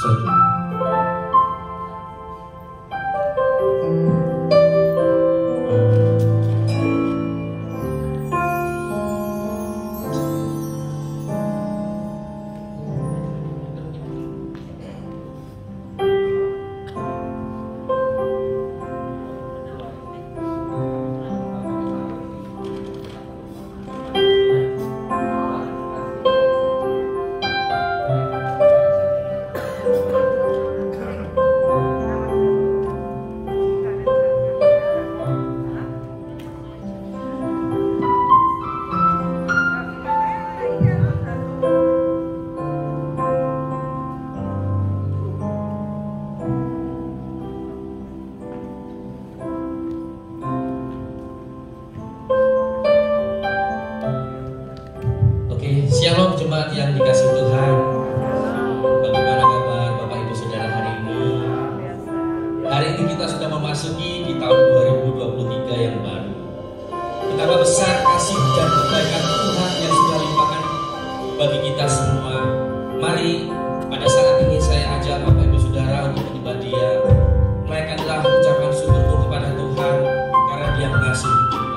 saja. Shalom jemaat yang dikasih Tuhan. Bagaimana kabar Bapak Ibu Saudara hari ini? Hari ini kita sudah memasuki di tahun 2023 yang baru. Betapa besar kasih dan kebaikan Tuhan yang sudah limpahkan bagi kita semua. Mari pada saat ini saya ajak Bapak Ibu Saudara untuk menyembah Dia. Menaikkanlah ucapan syukur kepada Tuhan karena Dia mengasihi kita.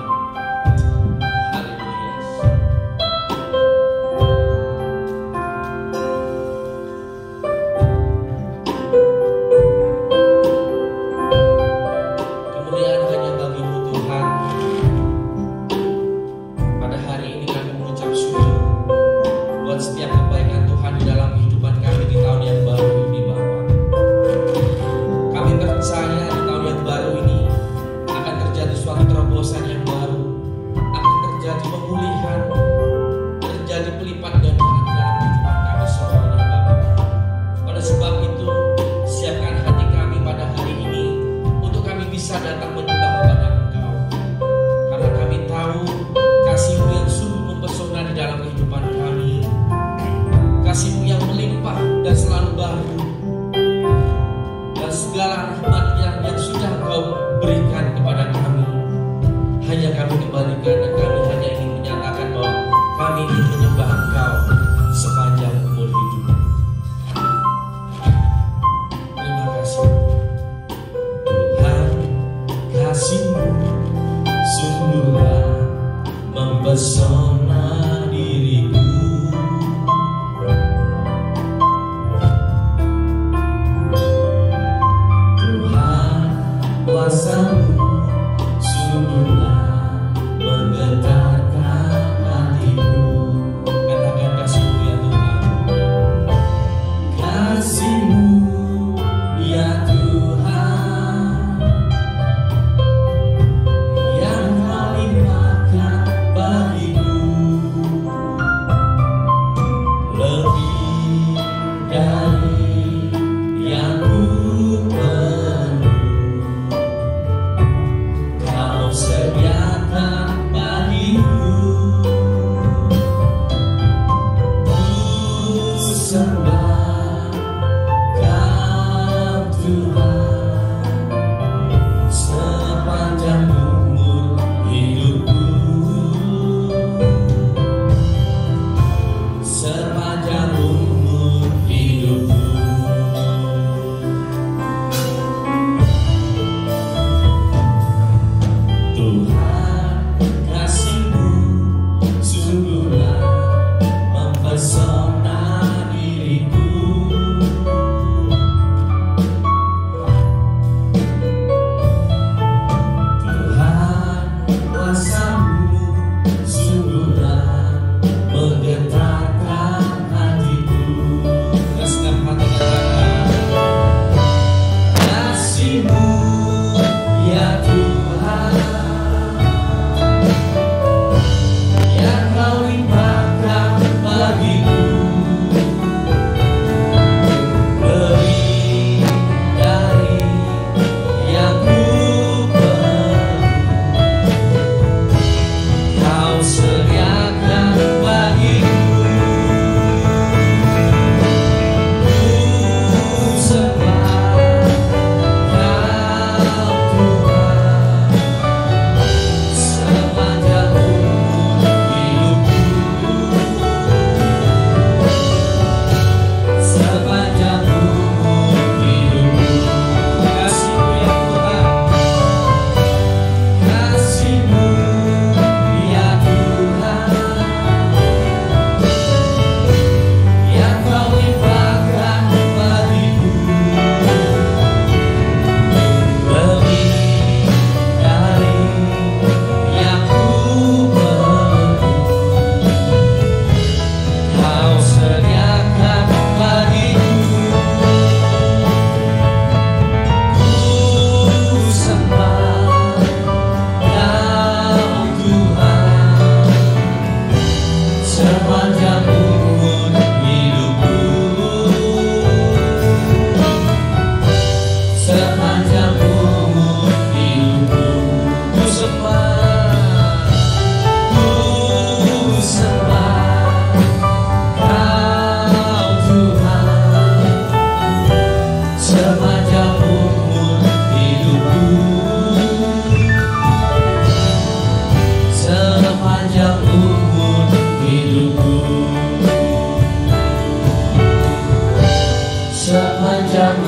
Said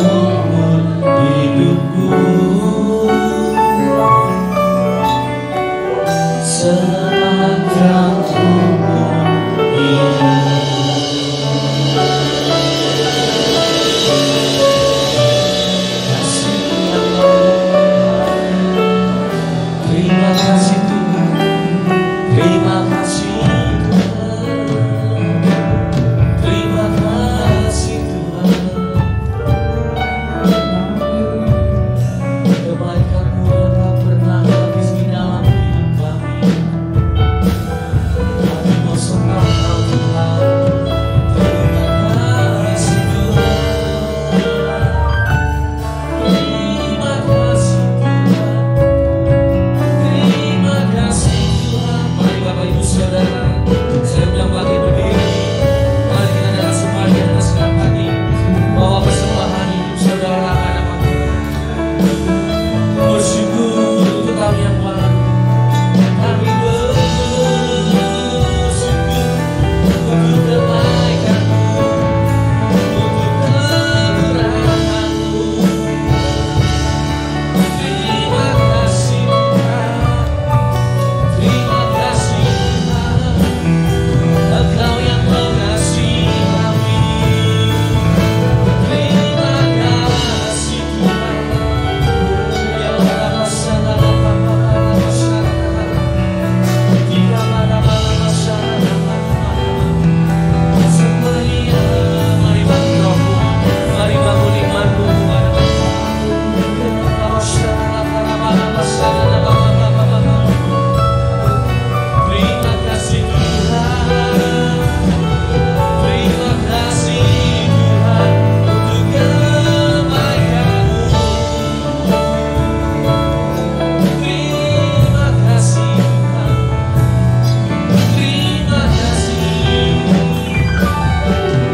umur hidupku. Sepanjang umur terima kasih Tuhan, terima kasih Tuhan, terima kasih Tuhan. Kebaikan-Mu yang tak pernah habis di dalam hidup kami. Kami mau sembah Kau Tuhan, terima kasih Tuhan, terima kasih Tuhan. Terima kasih Tuhan. Mari Bapak Ibu Saudara, saya undang bagi berdiri. Mari kita dengan semua di atas hati bawa persembahan hidup saudara hadapan Tuhan. Bersyukur untuk tahun yang baru. Kami bersyukur untuk kebaikan-Mu, untuk kemurahan-Mu. Terima kasih Tuhan, terima kasih Tuhan, Engkau yang mengasihi kami. Terima kasih Tuhan. Ya Allah, masalah tiga masalah semuanya. Mari bangun rohmu, mari bangun imanmu. Terima kasih Tuhan, terima kasih Tuhan untuk kebaikan-Mu. Terima kasih Tuhan, terima kasih.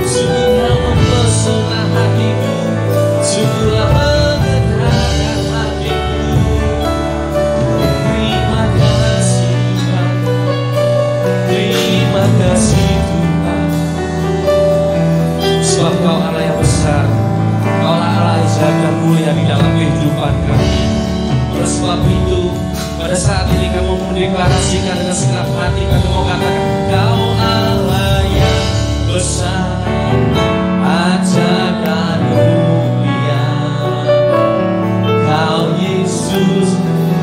Sungguh Kau mempesona hatiku, sungguhlah menggetarkan hatiku. Terima kasih Tuhan, terima kasih Tuhan. Sebab Kau Allah yang besar, Kaulah Allah yang jaga mulia di dalam kehidupan kami. Oleh sebab itu, pada saat ini kami mau mendeklarasikan dengan segenap hati, kami mau katakan, Kau Allah yang besar, ajakan mulia. Kau Yesus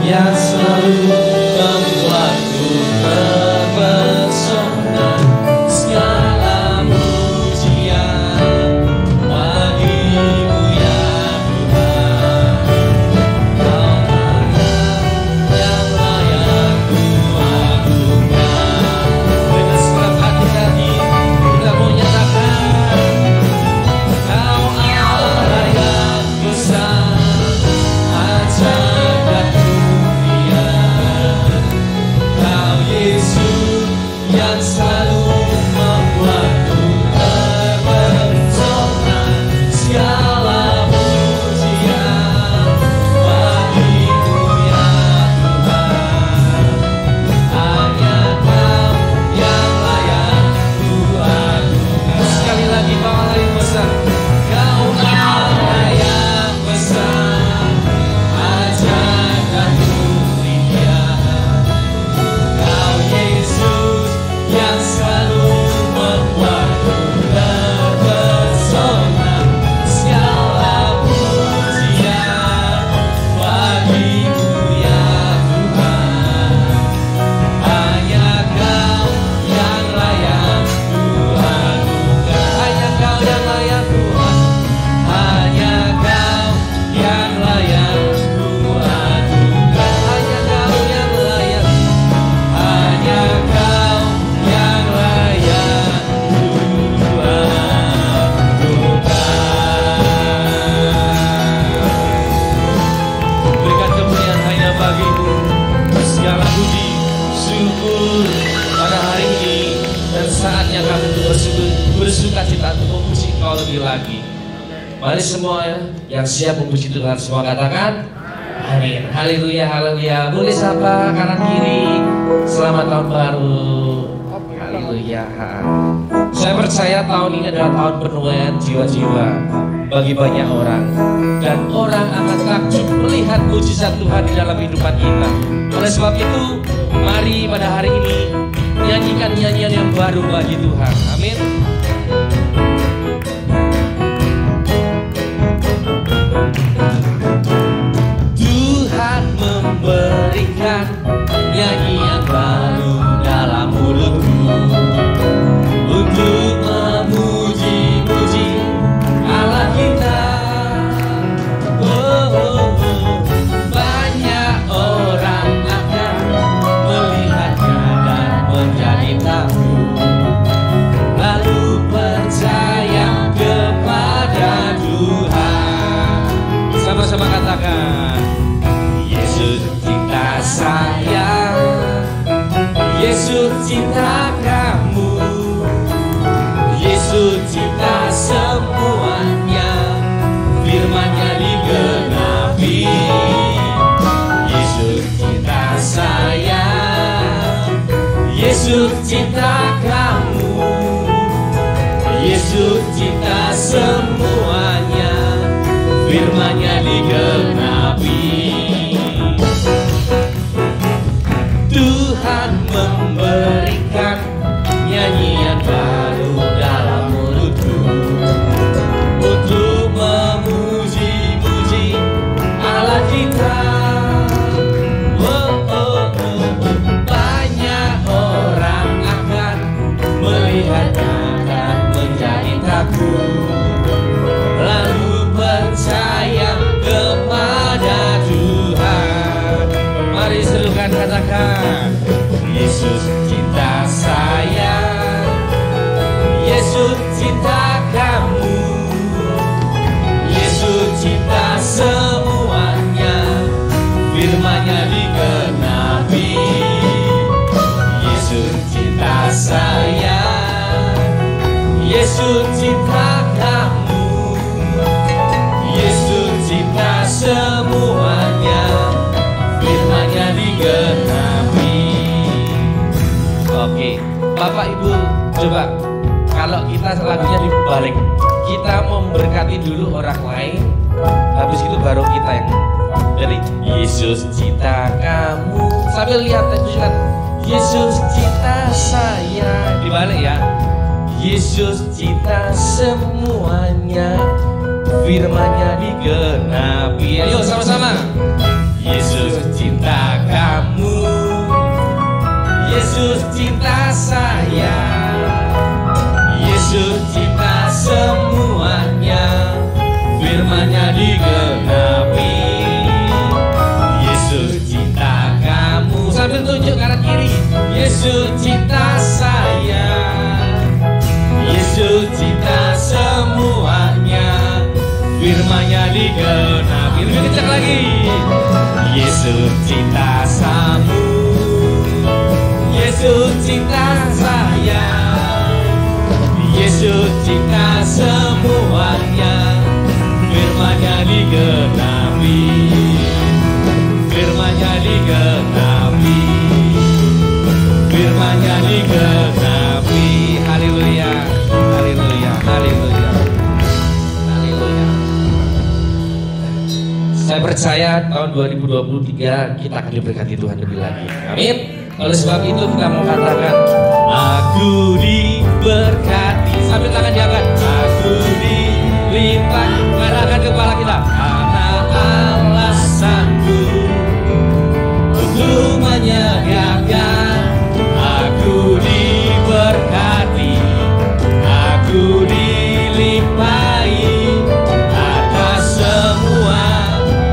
yang selalu membuatku terpesona. Segala pujian bagi-Mu ya Tuhan. Kau yang layak ku agungkan. Dengan segenap hati kami kita mau nyatakan, Kau Allah yang besar, ajakan mulia. Kau Yesus yang selalu membuatku terpesona. Segala pujian bagi-Mu ya Tuhan. Hanya Kau yang layak ku agungkan. Sekali lagi, Kau Allah yang besar, Kau Allah yang besar, ajakan mulia. Kau Yesus yang selalu membuatku terpesona. Segala pujian bagi-Mu ya Tuhan. Hanya Kau yang layak ku agungkan. Hanya Kau yang layak Tuhan. Hanya Kau yang layak ku agungkan. Hanya Kau yang layak. Hanya Kau yang layak ku agungkan. Berikan kemuliaan hanya bagi-Mu. Segala puji, syukur pada hari ini dan saatnya kami untuk bersuka cita untuk memuji Kau lebih lagi. Mari semua yang siap memuji Tuhan semua katakan amin. Haleluya, haleluya. Boleh sapa kanan kiri. Selamat tahun baru. Haleluya. Saya percaya tahun ini adalah tahun penuaian jiwa-jiwa. bagi banyak orang, dan orang akan takjub melihat mujizat Tuhan di dalam kehidupan kita. Oleh sebab itu, mari pada hari ini nyanyikan nyanyian yang baru bagi Tuhan. Amin. Tuhan memberikan nyanyian baru dalam mulutku untuk memuji-muji Allah kita. Banyak orang akan melihatnya dan menjadi takjub, lalu percaya kepada Tuhan. Sama-sama katakan, Yesus cinta saya, Yesus cinta kamu, Yesus cinta semuanya, firman-Nya digenapi. Yesus cinta saya, Yesus cinta kamu, Yesus cinta semuanya, firman-Nya digenapi. Tuhan memberikan nyanyian baru dalam mulutku untuk memuji-muji Allah kita. Banyak orang akan melihatnya dan menjadi takjub, lalu percaya kepada Tuhan. Mari serukan, katakan, Yesus cinta saya, Yesus cinta kamu, Yesus cinta semuanya, firman-Nya digenapi. Yesus cinta saya, Yesus cinta kamu, Yesus cinta semuanya, firman-Nya digenapi. Oke, Bapak Ibu, coba kalau kita lagunya dibalik, kita memberkati dulu orang lain, habis itu baru kita yang. Jadi Yesus cinta kamu, sambil lihat tulisan Yesus cinta saya, dibalik ya. Yesus cinta semuanya, firman-Nya digenapi. Ayo sama-sama. Yesus cinta kamu, Yesus cinta saya, Yesus cinta semuanya, firman-Nya digenapi. Yesus cinta kamu, sambil tunjuk kanan kiri. Yesus cinta saya, Yesus cinta semuanya, firman-Nya digenapi. Lebih kencang lagi. Yesus cinta kamu, Yesus cinta saya, Yesus cinta semuanya, firman-Nya digenapi, firman-Nya digenapi, firman-Nya digenapi. Haleluya, haleluya, haleluya, haleluya. Saya percaya tahun 2023 kita akan diberkati Tuhan lebih lagi. Amin. Oleh sebab itu kita mau katakan, aku diberkati. Sambil tangan diangkat, aku dilipat. Katakan kepala kita, karena alasanku untuk menyediakan. Aku diberkati, aku dilipai atas semua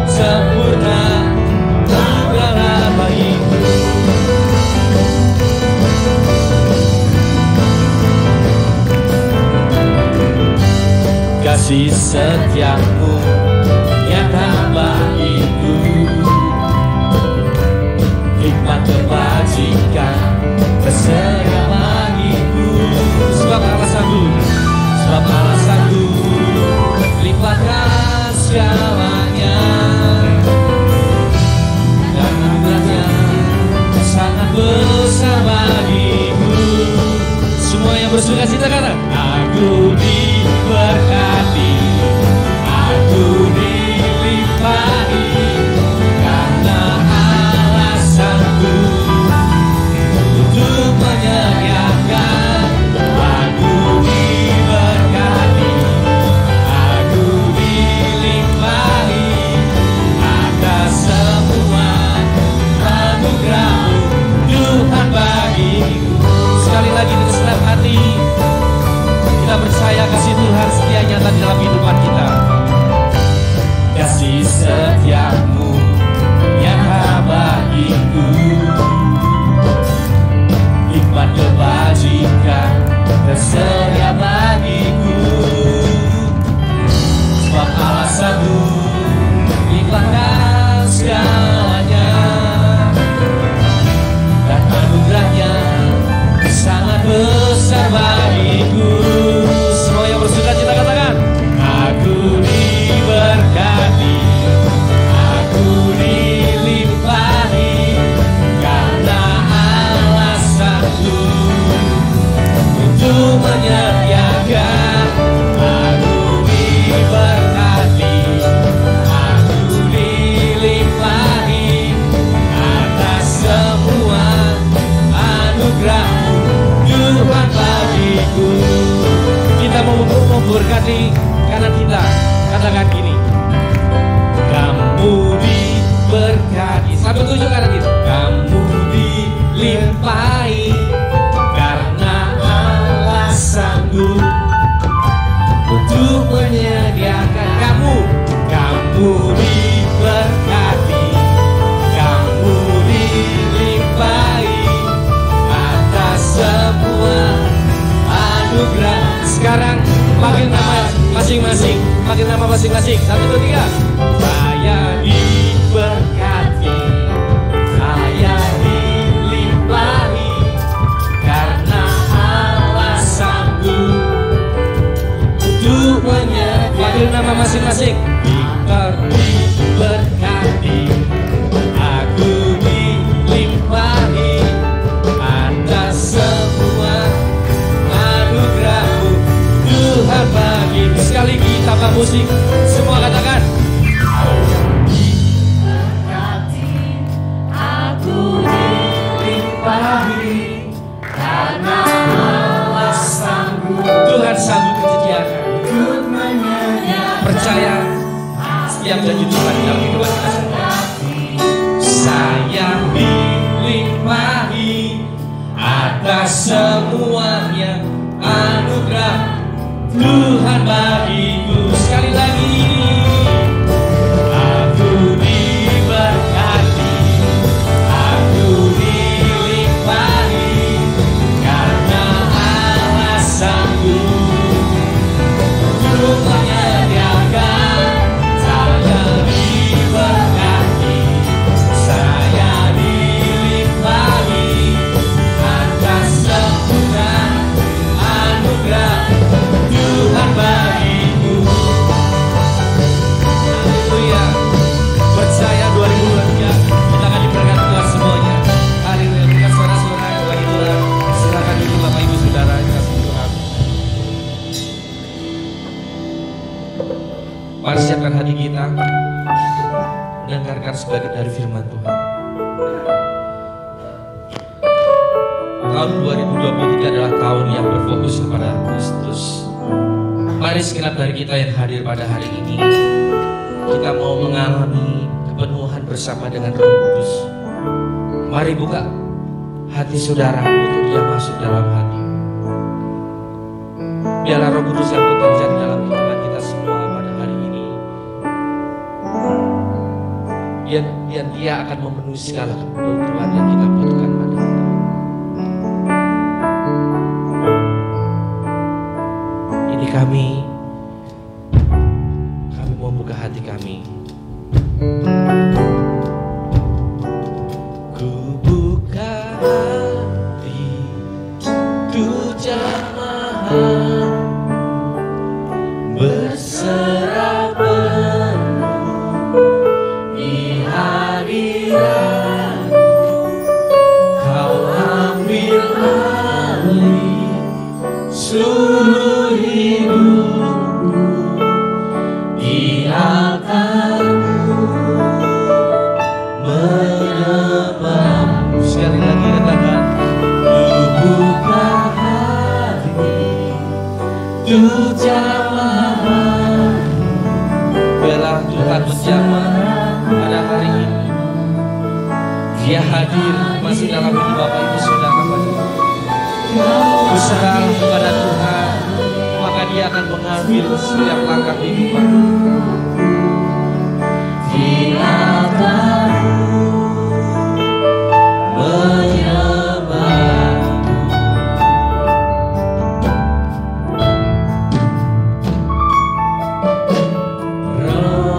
sempurna segala baikku. Kasih setiamu nyata bagiku, hikmat kebajikan tersedia bagiku. Sebab alasanku, sebab alasanku, lipatkan segalanya, dan anugerahnya sangat besar bagiku. Semua yang bersuka cita kata, aku diberkati, agung, limpahkan segalanya, dan anugerahnya sangat besar bagiku. Semua yang bersuka cita katakan, aku diberkati, aku dilimpahi, karena Allah sanggup untuk menyediakan. Aku diberkati, aku dilimpahi, atas semua anugerah-Mu Tuhan bagiku. Kita mau memberkati kanan kita, katakan gini, kamu diberkati. Sampai 7 kanan kita, kamu dilimpahi, karena Allah sanggup untuk menyediakan. Kamu diberkati, kamu dilimpahi, atas semua anugerah. Sekarang panggil nama masing-masing, panggil nama masing-masing. 1, 2, 3. Saya diberkati, saya dilimpahi, karena Allah sanggup untuk menyediakan. Panggil nama masing-masing. Victor diberkati, aku dilimpahi, atas semua anugerah-Mu Tuhan bagiku. Sekali lagi tambah musik, semua katakan, diberkati, aku dilimpahi, karena Allah sanggup. Tuhan sanggup menyediakan. Percaya setiap janji Tuhan dalam kehidupan kita semua. Saya dilimpahi, atas semuanya anugerah Tuhan bagiku. Sekali lagi, aku diberkati, aku dilimpahi, karena Allah sanggup untuk menyediakan. Saya diberkati, saya dilimpahi, atas semua anugerah Tuhan bagiku. Haleluya. Percaya 2023 kita akan diberkati Tuhan semuanya. Haleluya. Berikan suara-suara bagi Tuhan. Silakan duduk Bapak Ibu Saudara yang kasih Tuhan. Mari siapkan hati kita mendengarkan sebagian dari firman Tuhan. Tahun 2023 adalah tahun yang berfokus kepada Kristus. Mari segenap dari kita yang hadir pada hari ini, kita mau mengalami kepenuhan bersama dengan Roh Kudus. Mari buka hati saudara untuk dia masuk dalam hati. Biarlah Roh Kudus yang bekerja di dalam kehidupan kita semua pada hari ini. Dan dia akan memenuhi segala kebutuhan yang kita butuhkan pada hari ini. Ini kami mau buka hati kami. Ku buka hati, ku jamaah, berserah penuh di hadirat-Mu. Kau ambil alih seluruh hidupku di altar-Mu, menyembah-Mu. Sekali lagi katakan, ku buka hati, ku jamaah. Biarlah Tuhan menjamah pada hari ini. Dia hadir masih dalam hidup Bapak Ibu Saudara pada hari ini. Berserah kepada Tuhan, maka Dia akan mengambil setiap langkah kehidupan. Di altar-Mu, menyembah-Mu. Roh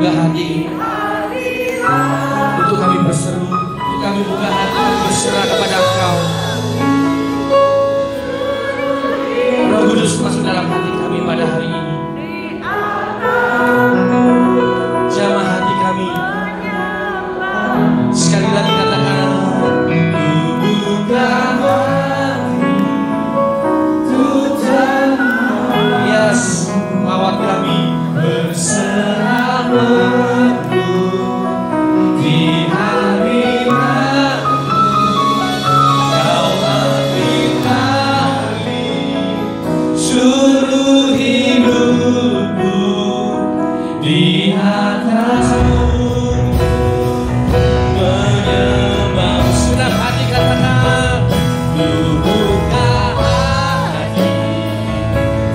buka hati untuk kami berseru, untuk kami buka hati berserah kepada Engkau. Roh Kudus masuk dalam hati kami pada hari ini. Jamah hati kami. Sekali lagi katakan, ku buka hati untuk jamah. Yes, lawat kami berserah penuh di hari lalu. Kau ambil alih seluruh hidupku di atasmu. Menyembah senang hati katakan, ku buka hati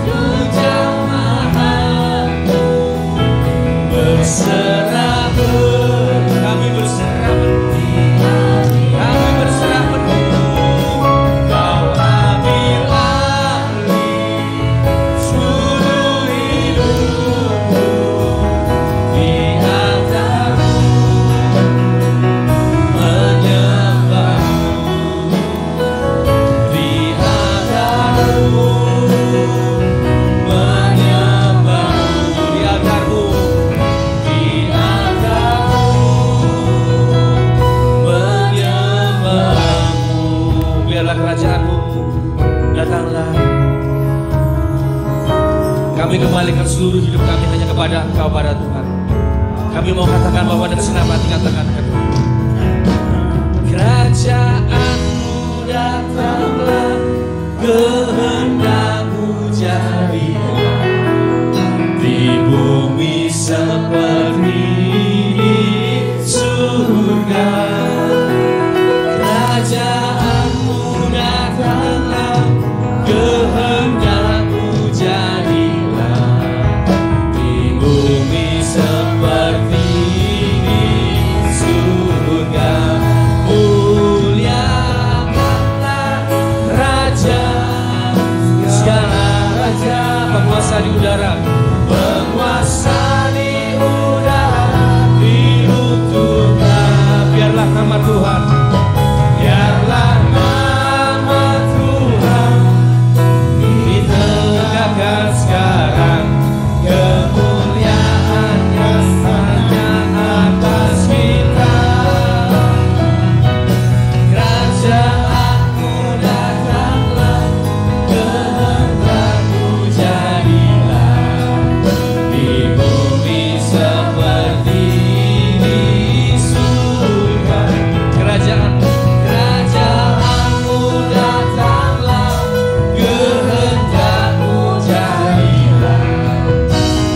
untuk jamaah-Mu. Berserah penuh, kami berserah penuh, kami berserah penuh. Kau ambil alih seluruh hidupku di atasmu. Menyembah-Mu di atasmu. Menyembah-Mu di atasmu. Di atasmu. Menyembah-Mu. Biarlah kerajaan-Mu datanglah. Kami kembalikan seluruh hidup kami hanya kepada Engkau, pada Tuhan. Kami mau katakan bahwa dengan senang hati katakan, kerajaan-Mu datanglah, kehendak-Mu jadilah di bumi seperti di surga. Kerajaan-Mu datanglah, kehendak-Mu jadilah di bumi seperti di surga. Muliakanlah Raja, segala raja, penguasa di udara, penguasa di udara, diruntuhkan. Biarlah nama Tuhan, biarlah nama Tuhan ditegakkan sekarang. Kemuliaan-Nya hanya atas kita. Kerajaan-Mu datanglah, kehendak-Mu jadilah di bumi seperti di surga. Kerajaan-Mu datanglah, kehendak-Mu jadilah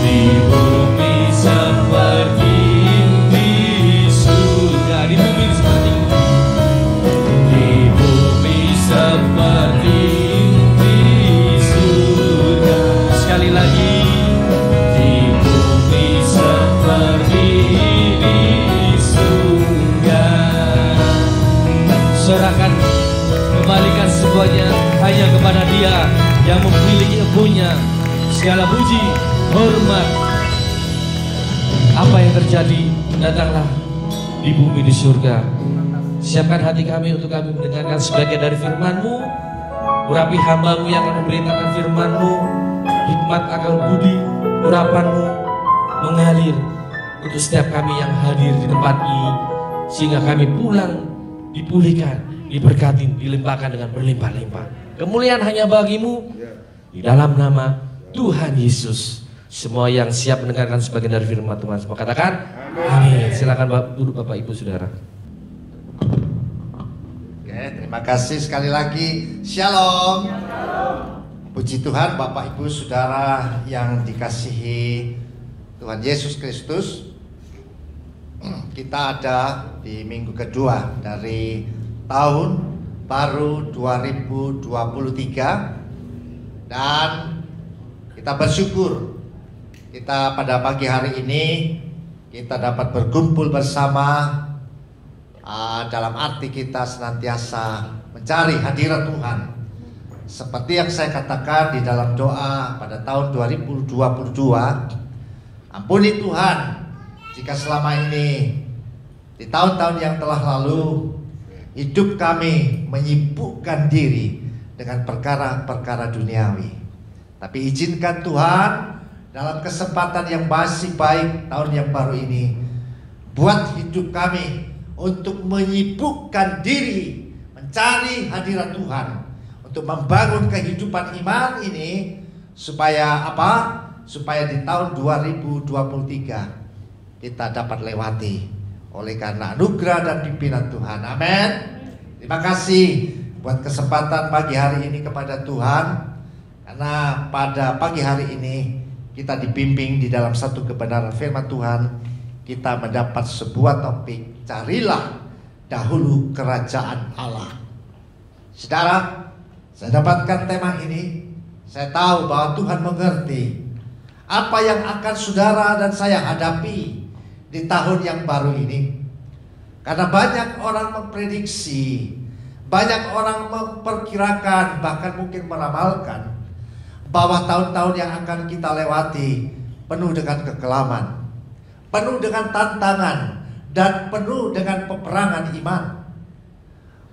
di bumi seperti di surga. Di bumi seperti di surga. Sekali lagi, di bumi seperti di surga. Serahkan, kembalikan semuanya hanya kepada Dia yang memiliki empunya. Segala puji, hormat, apa yang terjadi datanglah di bumi di surga. Siapkan hati kami untuk kami mendengarkan sebagian dari firman-Mu. Urapi hamba-Mu yang akan memberitakan firman-Mu. Hikmat, akal budi, urapan-Mu mengalir untuk setiap kami yang hadir di tempat ini, sehingga kami pulang dipulihkan, diberkati, dilimpahkan dengan berlimpah-limpah. Kemuliaan hanya bagi-Mu, di dalam nama Tuhan Yesus. Semua yang siap mendengarkan sebagian dari firman Tuhan, semua katakan amin. Silakan duduk Bapak Ibu Saudara. Oke, terima kasih sekali lagi. Shalom. Puji Tuhan, Bapak Ibu Saudara yang dikasihi Tuhan Yesus Kristus. Kita ada di minggu kedua dari tahun baru 2023 dan kita bersyukur kita pada pagi hari ini kita dapat berkumpul bersama dalam arti kita senantiasa mencari hadirat Tuhan. Seperti yang saya katakan di dalam doa pada tahun 2022, ampuni Tuhan jika selama ini di tahun-tahun yang telah lalu hidup kami menyibukkan diri dengan perkara-perkara duniawi. Tapi izinkan Tuhan dalam kesempatan yang masih baik tahun yang baru ini, buat hidup kami untuk menyibukkan diri mencari hadirat Tuhan, untuk membangun kehidupan iman ini, supaya apa? Supaya di tahun 2023 kita dapat lewati oleh karena anugerah dan pimpinan Tuhan. Amin. Terima kasih buat kesempatan pagi hari ini kepada Tuhan, karena pada pagi hari ini kita dibimbing di dalam satu kebenaran firman Tuhan. Kita mendapat sebuah topik, carilah dahulu kerajaan Allah. Saudara, saya dapatkan tema ini. Saya tahu bahwa Tuhan mengerti apa yang akan saudara dan saya hadapi di tahun yang baru ini. Karena banyak orang memprediksi, banyak orang memperkirakan, bahkan mungkin meramalkan bahwa tahun-tahun yang akan kita lewati penuh dengan kekelaman, penuh dengan tantangan, dan penuh dengan peperangan iman.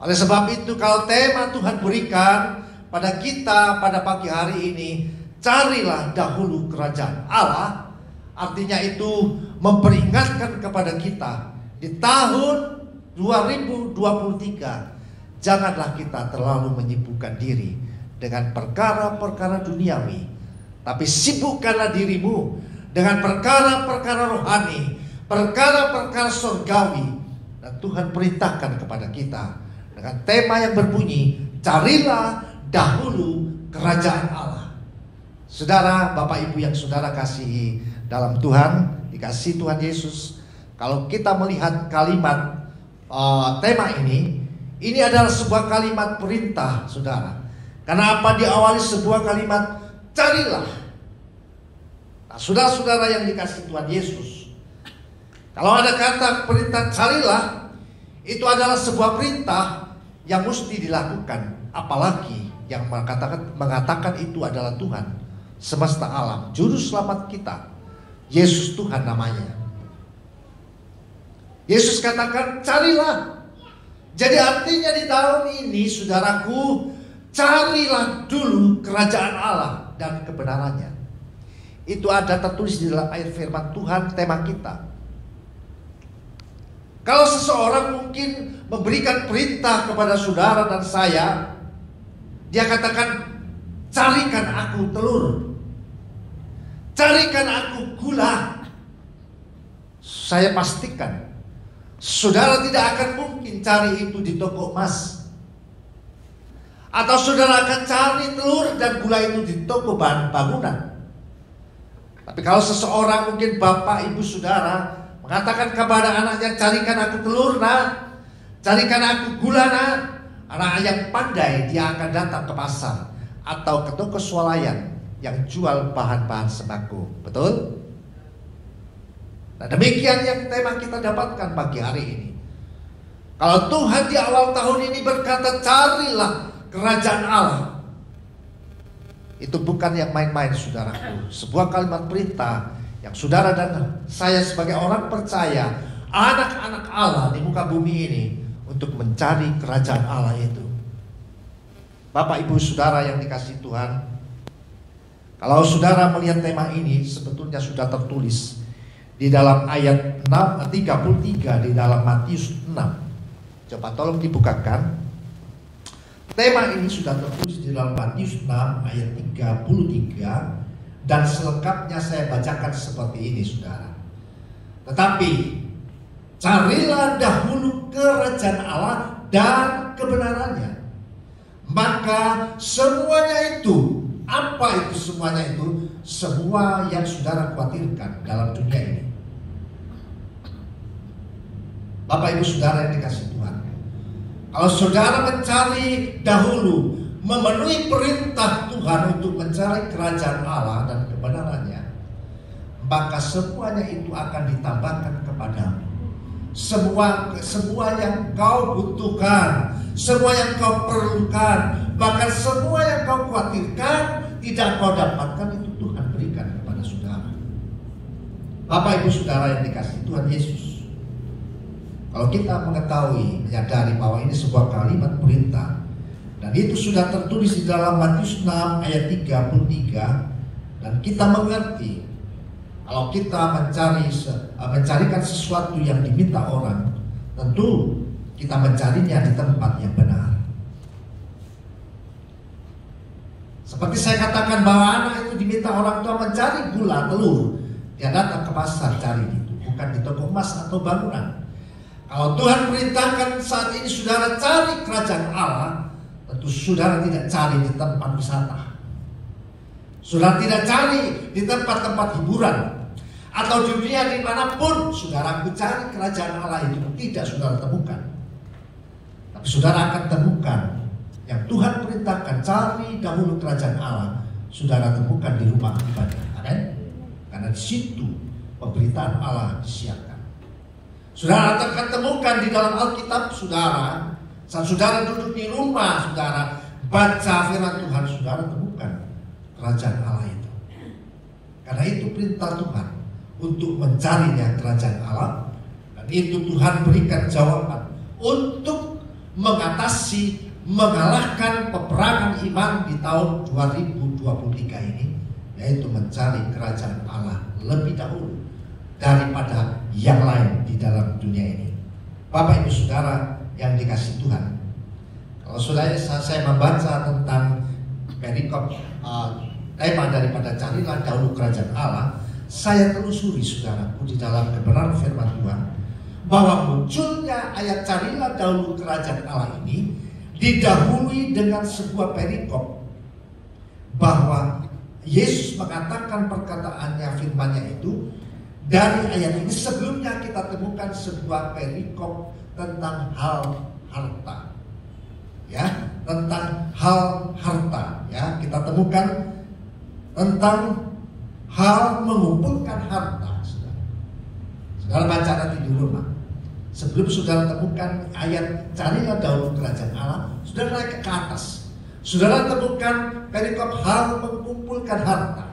Oleh sebab itu, kalau tema Tuhan berikan pada kita pada pagi hari ini, carilah dahulu kerajaan Allah, artinya itu memperingatkan kepada kita di tahun 2023, janganlah kita terlalu menyibukkan diri dengan perkara-perkara duniawi, tapi sibukkanlah dirimu dengan perkara-perkara rohani, perkara-perkara surgawi. Dan Tuhan perintahkan kepada kita dengan tema yang berbunyi, carilah dahulu kerajaan Allah. Saudara, Bapak Ibu yang saudara kasihi dalam Tuhan, dikasihi Tuhan Yesus, kalau kita melihat kalimat tema ini adalah sebuah kalimat perintah, saudara. Kenapa diawali sebuah kalimat carilah? Nah, saudara-saudara yang dikasihi Tuhan Yesus, kalau ada kata perintah carilah, itu adalah sebuah perintah yang mesti dilakukan. Apalagi yang mengatakan itu adalah Tuhan semesta alam, juru selamat kita, Yesus Tuhan namanya. Yesus katakan carilah. Jadi artinya di tahun ini, saudaraku, carilah dulu kerajaan Allah dan kebenarannya. Itu ada tertulis di dalam ayat firman Tuhan tema kita. Kalau seseorang mungkin memberikan perintah kepada saudara dan saya, dia katakan, carikan aku telur, carikan aku gula. Saya pastikan saudara tidak akan mungkin cari itu di toko emas, atau saudara akan cari telur dan gula itu di toko bahan bangunan. Tapi kalau seseorang, mungkin bapak ibu saudara, mengatakan kepada anaknya, carikan aku telur nak, carikan aku gula nak, anak yang pandai dia akan datang ke pasar atau ke toko swalayan yang jual bahan-bahan sembako. Betul? Nah, demikian yang tema kita dapatkan pagi hari ini. Kalau Tuhan di awal tahun ini berkata carilah kerajaan Allah, itu bukan yang main-main, saudaraku. Sebuah kalimat perintah yang saudara dan saya sebagai orang percaya, anak-anak Allah di muka bumi ini, untuk mencari kerajaan Allah itu. Bapak ibu saudara yang dikasihi Tuhan, kalau saudara melihat tema ini, sebetulnya sudah tertulis di dalam ayat 33 di dalam Matius 6. Coba tolong dibukakan. Tema ini sudah tertulis di dalam Matius 6 ayat 33, dan selengkapnya saya bacakan seperti ini, saudara. Tetapi carilah dahulu kerajaan Allah dan kebenarannya, maka semuanya itu, apa itu semuanya itu? Semua yang saudara khawatirkan dalam dunia ini. Bapak ibu saudara yang dikasihi Tuhan, kalau saudara mencari dahulu, memenuhi perintah Tuhan untuk mencari kerajaan Allah dan kebenarannya, maka semuanya itu akan ditambahkan kepadamu. Semua yang kau butuhkan, semua yang kau perlukan, bahkan semua yang kau khawatirkan tidak kau dapatkan, itu Tuhan berikan kepada saudara. Bapak Ibu Saudara yang dikasihi Tuhan Yesus, kalau kita mengetahui, menyadari bahwa ini sebuah kalimat perintah, dan itu sudah tertulis di dalam Matius 6 ayat 33, dan kita mengerti kalau kita mencarikan sesuatu yang diminta orang, tentu kita mencarinya di tempat yang benar. Seperti saya katakan bahwa anak itu diminta orang tua mencari gula, telur. Dia datang ke pasar cari itu, bukan di toko emas atau bangunan. Kalau Tuhan perintahkan saat ini saudara cari kerajaan Allah, tentu saudara tidak cari di tempat wisata. Saudara tidak cari di tempat-tempat hiburan, atau di dunia dimanapun saudara cari kerajaan Allah itu tidak saudara temukan. Tapi saudara akan temukan yang Tuhan perintahkan, cari dahulu kerajaan Allah, saudara temukan di rumah ibadah. Amin. Karena di situ pemberitaan Allah disiarkan. Saudara akan temukan di dalam Alkitab saudara, saat saudara duduk di rumah saudara, baca firman Tuhan, saudara temukan kerajaan Allah itu. Karena itu perintah Tuhan untuk mencarinya kerajaan Allah, dan itu Tuhan berikan jawaban untuk mengatasi, mengalahkan peperangan iman di tahun 2023 ini, yaitu mencari kerajaan Allah lebih dahulu daripada yang lain di dalam dunia ini. Bapak Ibu Saudara yang dikasihi Tuhan, kalau saya membaca tentang perikop tema daripada carilah dahulu kerajaan Allah, saya telusuri saudaraku di dalam kebenaran firman Tuhan bahwa munculnya ayat carilah dahulu kerajaan Allah ini didahului dengan sebuah perikop bahwa Yesus mengatakan perkataannya, firman-Nya itu dari ayat ini. Sebelumnya kita temukan sebuah perikop tentang hal harta, ya, tentang hal harta, ya, kita temukan tentang hal mengumpulkan harta. Saudara baca nanti di rumah. Sebelum saudara temukan ayat carilah dahulu kerajaan Allah, saudara naik ke atas. Saudara temukan perikop hal mengumpulkan harta.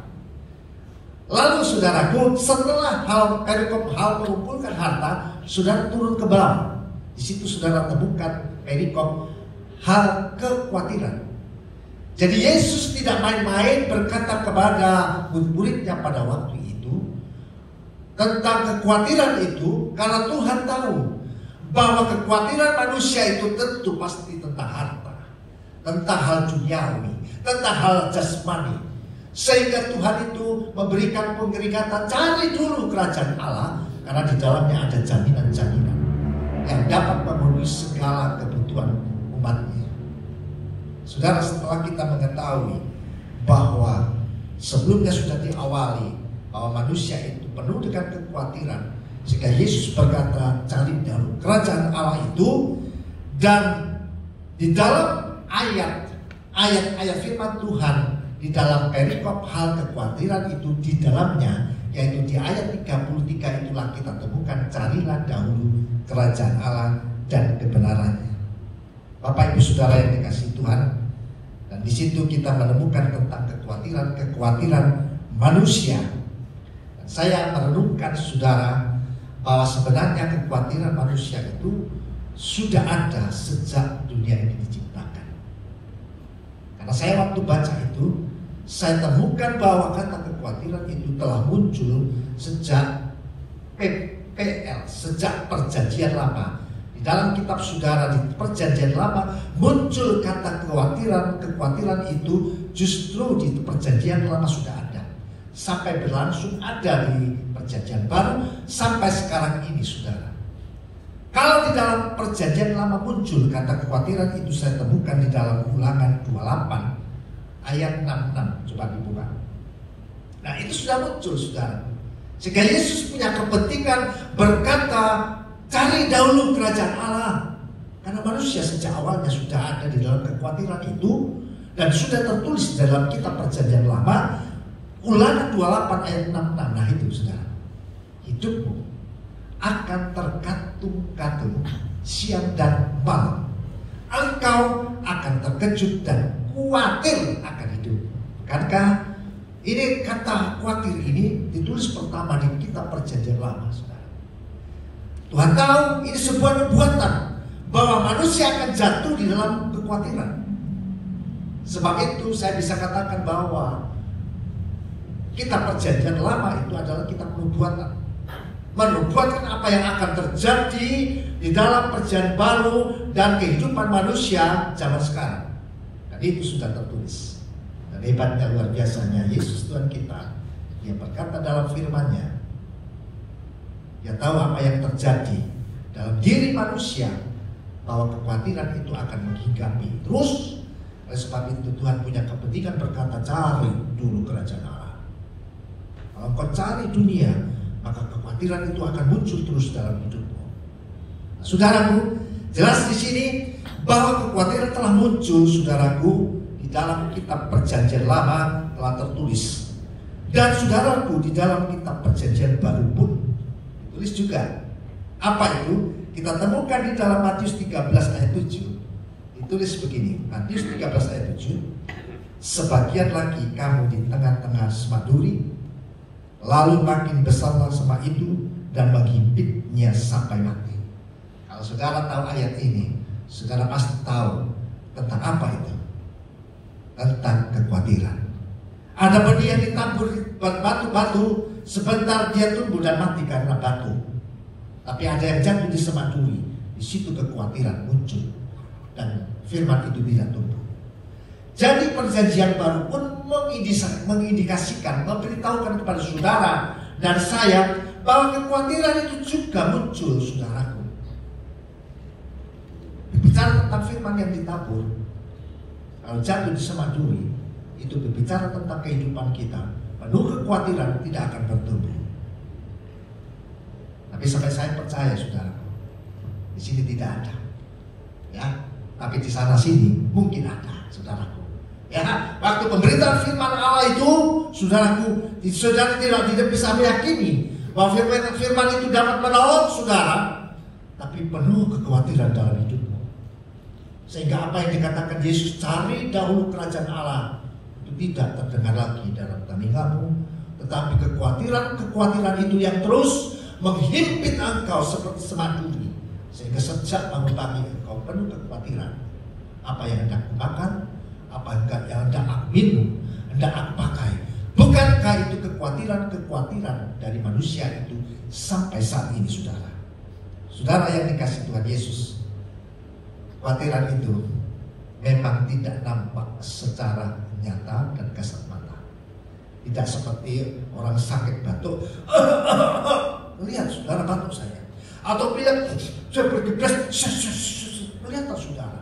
Lalu saudaraku, setelah perikop hal mengumpulkan harta, saudara turun ke bawah. Di situ saudara temukan perikop hal kekhawatiran. Jadi Yesus tidak main-main berkata kepada murid-muridnya pada waktu itu tentang kekhawatiran itu, karena Tuhan tahu bahwa kekhawatiran manusia itu tentu pasti tentang harta, tentang hal duniawi, tentang hal jasmani. Sehingga Tuhan itu memberikan pengeringatan, cari dulu kerajaan Allah, karena di dalamnya ada jaminan-jaminan yang dapat memenuhi segala kebutuhan umatnya. Saudara, setelah kita mengetahui bahwa sebelumnya sudah diawali bahwa manusia itu penuh dengan kekhawatiran, sehingga Yesus berkata cari dahulu kerajaan Allah itu, dan di dalam ayat-ayat firman Tuhan di dalam perikop hal kekhawatiran itu di dalamnya, yaitu di ayat 33 itulah kita temukan carilah dahulu kerajaan Allah dan kebenarannya. Bapak Ibu Saudara yang dikasihi Tuhan, dan di situ kita menemukan tentang kekhawatiran manusia. Dan saya merenungkan saudara bahwa sebenarnya kekhawatiran manusia itu sudah ada sejak dunia ini diciptakan. Karena saya waktu baca itu, saya temukan bahwa kata kekhawatiran itu telah muncul sejak PPL, sejak Perjanjian Lama. Di dalam kitab saudara di Perjanjian Lama muncul kata kekhawatiran itu justru di Perjanjian Lama sudah ada, sampai berlangsung ada di Perjanjian Baru sampai sekarang ini, saudara. Kalau di dalam Perjanjian Lama muncul kata kekhawatiran itu, saya temukan di dalam Ulangan 28 ayat 66, coba dibuka. Nah, itu sudah muncul, saudara. Sehingga Yesus punya kepentingan berkata cari dahulu kerajaan Allah, karena manusia sejak awalnya sudah ada di dalam kekhawatiran itu, dan sudah tertulis dalam kitab Perjanjian Lama Ulangan 28 ayat 66. Nah itu, saudara, hidupmu akan terkatung-katung siang dan malam, engkau akan terkejut dan khawatir akan hidup. Bukankah Ini kata khawatir ini ditulis pertama di kitab Perjanjian Lama, saudara. Tuhan tahu ini sebuah nubuatan bahwa manusia akan jatuh di dalam kekhawatiran. Sebab itu saya bisa katakan bahwa kitab Perjanjian Lama itu adalah kitab nubuatan, menubuatkan apa yang akan terjadi di dalam Perjanjian Baru dan kehidupan manusia zaman sekarang. Dan itu sudah tertulis. Dan hebatnya luar biasanya Yesus Tuhan kita, Dia berkata dalam firman-Nya, Dia tahu apa yang terjadi dalam diri manusia, bahwa kekhawatiran itu akan menghinggapi terus. Oleh sebab itu Tuhan punya kepentingan berkata, cari dulu kerajaan Allah. Kalau kau cari dunia, maka kekhawatiran itu akan muncul terus dalam hidupmu. Nah, saudaraku, jelas di sini bahwa kekhawatiran telah muncul, saudaraku, di dalam kitab Perjanjian Lama telah tertulis. Dan saudaraku, di dalam kitab Perjanjian Baru pun ditulis juga. Apa itu? Kita temukan di dalam Matius 13 ayat 7. Ditulis begini, Matius 13 ayat 7. Sebagian lagi kamu di tengah-tengah semak duri, lalu makin besarlah semak itu dan menghimpitnya sampai mati. Kalau saudara tahu ayat ini, saudara pasti tahu tentang apa itu. Tentang kekhawatiran. Ada benih yang ditabur batu-batu, sebentar dia tumbuh dan mati karena batu. Tapi ada yang jatuh di semak duri, di situ kekhawatiran muncul dan firman itu tidak tumbuh. Jadi Perjanjian Baru pun mengindikasikan, memberitahukan kepada saudara dan saya bahwa kekhawatiran itu juga muncul, saudaraku. Bicara tentang firman yang ditabur, kalau jatuh di semak duri, itu berbicara tentang kehidupan kita. Penuh kekhawatiran, tidak akan bertumbuh. Tapi sampai saya percaya, saudaraku, di sini tidak ada. Ya, tapi di sana sini mungkin ada, saudaraku. Ya, waktu pemberitaan firman Allah itu, saudaraku, saudara tidak bisa meyakini bahwa firman itu dapat menolong saudara, tapi penuh kekhawatiran dalam hidupmu. Sehingga apa yang dikatakan Yesus, cari dahulu kerajaan Allah, itu tidak terdengar lagi dalam telingamu. Tetapi kekhawatiran itu yang terus menghimpit engkau seperti semak duri. Sehingga sejak bangun pagi engkau penuh kekhawatiran. Apa yang hendak aku makan, apa yang hendak aku minum, hendak aku pakai. Bukankah itu kekhawatiran dari manusia itu sampai saat ini, saudara? Saudara yang dikasih Tuhan Yesus, kekhawatiran itu memang tidak nampak secara nyata dan kasat mata. Tidak seperti orang sakit batuk, lihat saudara batuk saya, atau lihat saya berdebres, lihatlah saudara.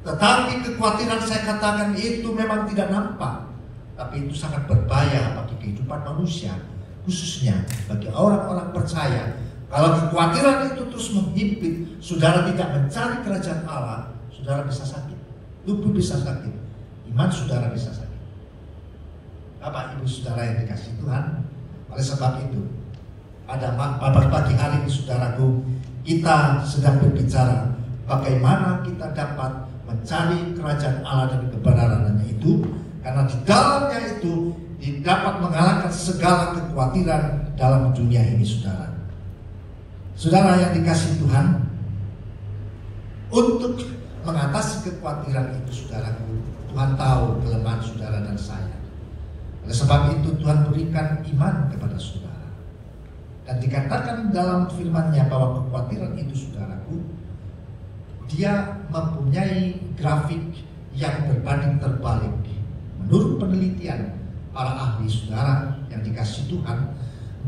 Tetapi kekhawatiran saya katakan itu memang tidak nampak, tapi itu sangat berbahaya bagi kehidupan manusia, khususnya bagi orang-orang percaya. Kalau kekhawatiran itu terus menghimpit, saudara tidak mencari kerajaan Allah, saudara bisa sakit, tubuh bisa sakit, iman saudara bisa sakit. Bapak ibu saudara yang dikasihi Tuhan, oleh sebab itu pada pagi hari ini, saudaraku, kita sedang berbicara bagaimana kita dapat mencari kerajaan Allah dan kebenarannya itu, karena di dalamnya itu dapat mengalahkan segala kekhawatiran dalam dunia ini, saudara. Saudara yang dikasihi Tuhan, untuk mengatasi kekhawatiran itu, saudaraku, Tuhan tahu kelemahan saudara dan saya. Oleh sebab itu Tuhan berikan iman kepada saudara. Dan dikatakan dalam firman-Nya bahwa kekhawatiran itu, saudaraku, dia mempunyai grafik yang berbanding terbalik. Menurut penelitian para ahli, saudara yang dikasihi Tuhan,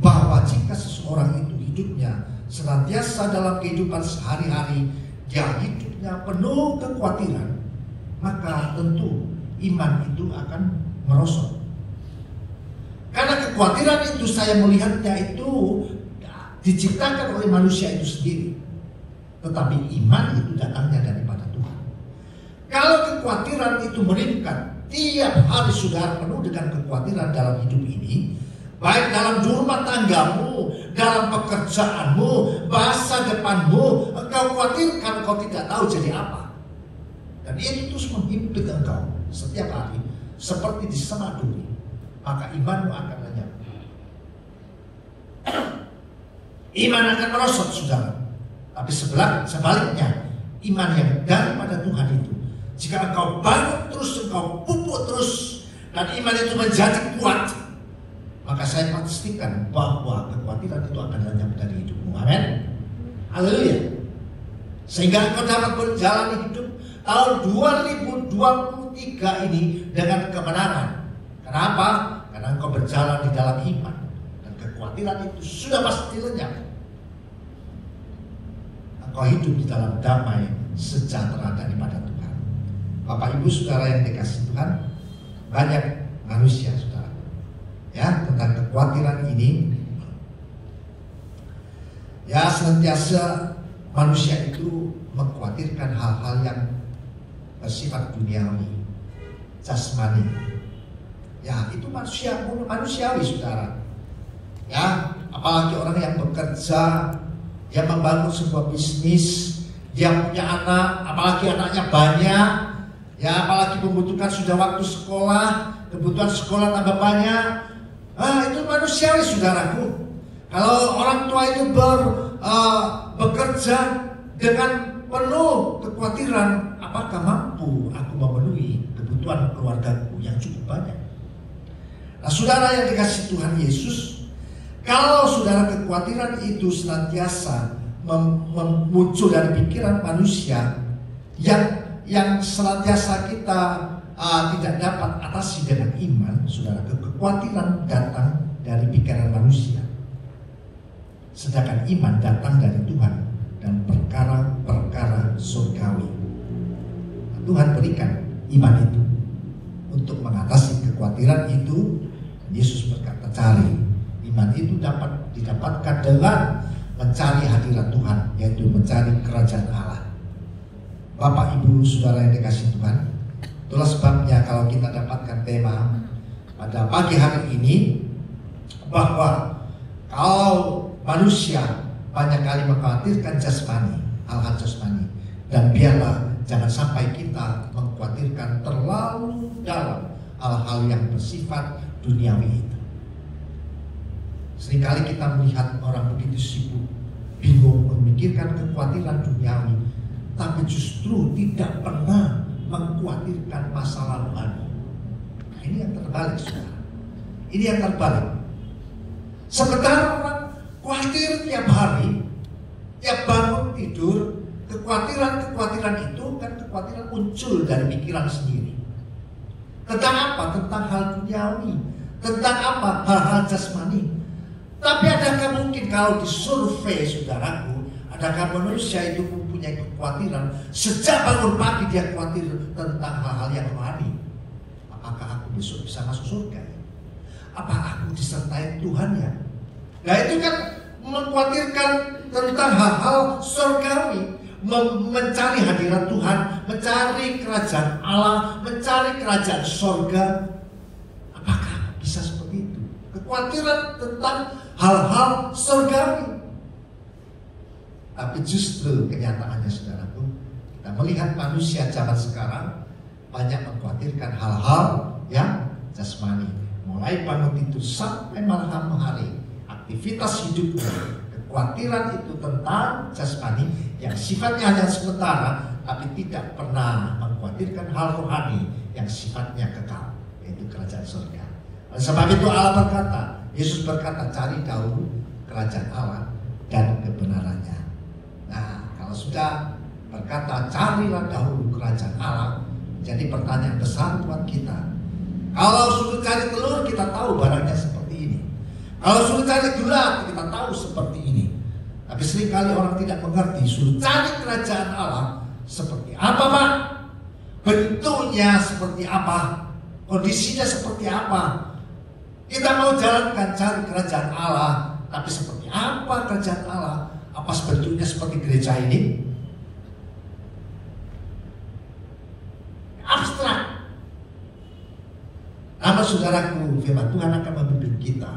bahwa jika seseorang itu hidupnya senantiasa dalam kehidupan sehari-hari, dia hidupnya penuh kekhawatiran, maka tentu iman itu akan merosot. Karena kekhawatiran itu, saya melihatnya itu diciptakan oleh manusia itu sendiri, tetapi iman itu datangnya daripada Tuhan. Kalau kekhawatiran itu meningkat tiap hari, saudara penuh dengan kekhawatiran dalam hidup ini, baik dalam rumah tanggamu, dalam pekerjaanmu, masa depanmu, engkau khawatirkan engkau tidak tahu jadi apa. Dan itu terus menghimpit engkau setiap hari, seperti di semak duri. maka imanmu akan lenyap. Iman akan merosot, saudara. Tapi sebaliknya, iman yang daripada Tuhan itu, jika engkau bangun terus, engkau pupuk terus, dan iman itu menjadi kuat, maka saya pastikan bahwa kekhawatiran itu akan lenyap dari hidupmu. Amin. Haleluya. Sehingga engkau dapat berjalan hidup tahun 2023 ini dengan kemenangan. Kenapa? Karena engkau berjalan di dalam iman, dan kekhawatiran itu sudah pasti lenyap. Engkau hidup di dalam damai sejahtera daripada Tuhan. Bapak Ibu Saudara yang dikasihi Tuhan, banyak manusia saudara, ya, tentang kekhawatiran ini, ya, senantiasa manusia itu mengkhawatirkan hal-hal yang bersifat duniawi, jasmani. Ya, itu manusiawi saudara. Ya, apalagi orang yang bekerja, dia membangun sebuah bisnis, dia punya anak, apalagi anaknya banyak, ya, apalagi membutuhkan sudah waktu sekolah, kebutuhan sekolah tambah banyak. Itu manusiawi saudaraku. Kalau orang tua itu bekerja dengan penuh kekhawatiran, apakah mampu aku memenuhi kebutuhan keluargaku yang cukup banyak? Nah, saudara yang dikasihi Tuhan Yesus, kalau saudara kekhawatiran itu senantiasa muncul dari pikiran manusia yang senantiasa kita tidak dapat atasi dengan iman, saudara, kekhawatiran datang dari pikiran manusia. Sedangkan iman datang dari Tuhan dan perkara-perkara surgawi. Nah, Tuhan berikan iman itu untuk mengatasi kekhawatiran itu. Yesus berkata, cari. Iman itu dapat didapatkan dengan mencari hadirat Tuhan, yaitu mencari kerajaan Allah. Bapak, Ibu, Saudara yang dikasihi Tuhan, itulah sebabnya kalau kita dapatkan tema pada pagi hari ini, bahwa kalau manusia banyak kali mengkhawatirkan jasmani, hal-hal jasmani, dan biarlah jangan sampai kita mengkhawatirkan terlalu dalam hal-hal yang bersifat duniawi itu. Seringkali kita melihat orang begitu sibuk, bingung memikirkan kekhawatiran duniawi, tapi justru tidak pernah mengkhawatirkan masa lalu. Nah, ini yang terbalik, saudara. Ini yang terbalik. Sementara orang khawatir tiap hari, tiap bangun tidur, kekhawatiran itu kan kekhawatiran muncul dari pikiran sendiri. Tentang apa? Tentang hal duniawi. Tentang apa? Hal-hal jasmani. Tapi adakah mungkin kalau disurvei, saudaraku, adakah manusia itu mempunyai kekhawatiran sejak bangun pagi dia khawatir tentang hal-hal yang rohani? Apakah aku besok bisa masuk surga? Apa aku disertai Tuhan ya? Nah, itu kan mengkhawatirkan tentang hal-hal surgawi, mencari hadirat Tuhan, mencari kerajaan Allah, mencari kerajaan surga. Apakah bisa seperti itu? Kekhawatiran tentang hal-hal surgawi. Tapi justru kenyataannya, saudaraku, kita melihat manusia zaman sekarang banyak mengkhawatirkan hal-hal yang jasmani, mulai bangun tidur sampai malam hari, aktivitas hidupnya. Kekhawatiran itu tentang jasmani yang sifatnya hanya sementara, tapi tidak pernah mengkhawatirkan hal rohani yang sifatnya kekal, yaitu kerajaan surga. Oleh sebab itu Allah berkata, Yesus berkata, cari dahulu kerajaan Allah dan kebenarannya. Nah, kalau sudah berkata carilah dahulu kerajaan Allah, jadi pertanyaan besar buat kita. Kalau suruh cari telur, kita tahu barangnya seperti ini. Kalau suruh cari gula, kita tahu seperti ini. Tapi seringkali orang tidak mengerti, suruh cari kerajaan Allah seperti apa, Pak? Bentuknya seperti apa? Kondisinya seperti apa? Kita mau jalankan cari kerajaan Allah, tapi seperti apa kerajaan Allah? Apa bentuknya seperti gereja ini? Abstrak. Namun saudaraku, firman Tuhan akan membimbing kita,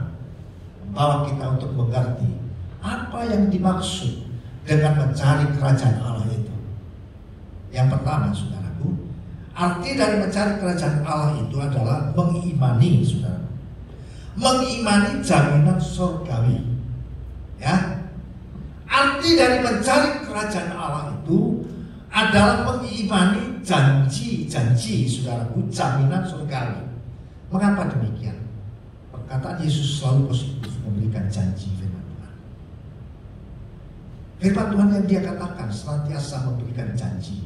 membawa kita untuk mengerti apa yang dimaksud dengan mencari kerajaan Allah itu. Yang pertama, saudaraku, arti dari mencari kerajaan Allah itu adalah mengimani, saudara. mengimani jaminan surgawi. Ya, arti dari mencari kerajaan Allah itu adalah mengimani janji-janji, saudaraku, jaminan surgawi. Mengapa demikian? Perkataan Yesus selalu positif memberikan janji firman Tuhan. Firman Tuhan yang dia katakan senantiasa memberikan janji.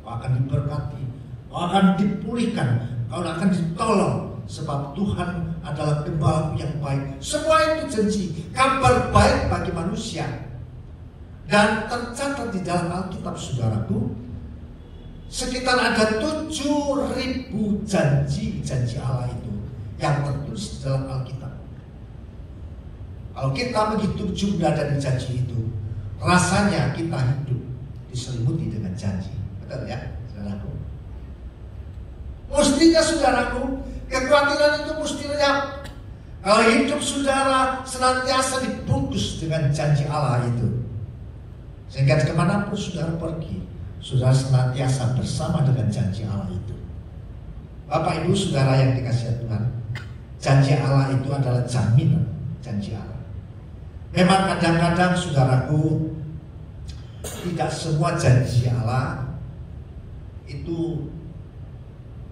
Kau akan diberkati, kau akan dipulihkan, kau akan ditolong, sebab Tuhan adalah gembala yang baik. Semua itu janji, kabar baik bagi manusia. Dan tercatat di dalam Alkitab, saudaraku, sekitar ada 7.000 janji Allah itu yang tertulis di dalam Alkitab. Kalau kita menghitung jumlah dari janji itu, rasanya kita hidup diselimuti dengan janji. Betul ya, saudaraku? Mestinya, saudaraku, kekhawatiran itu mesti lenyap. Kalau hidup saudara senantiasa dibungkus dengan janji Allah itu, sehingga kemanapun saudara pergi, saudara senantiasa bersama dengan janji Allah itu. Bapak Ibu saudara yang dikasihi Tuhan, janji Allah itu adalah jaminan janji Allah. Memang kadang-kadang saudaraku, tidak semua janji Allah itu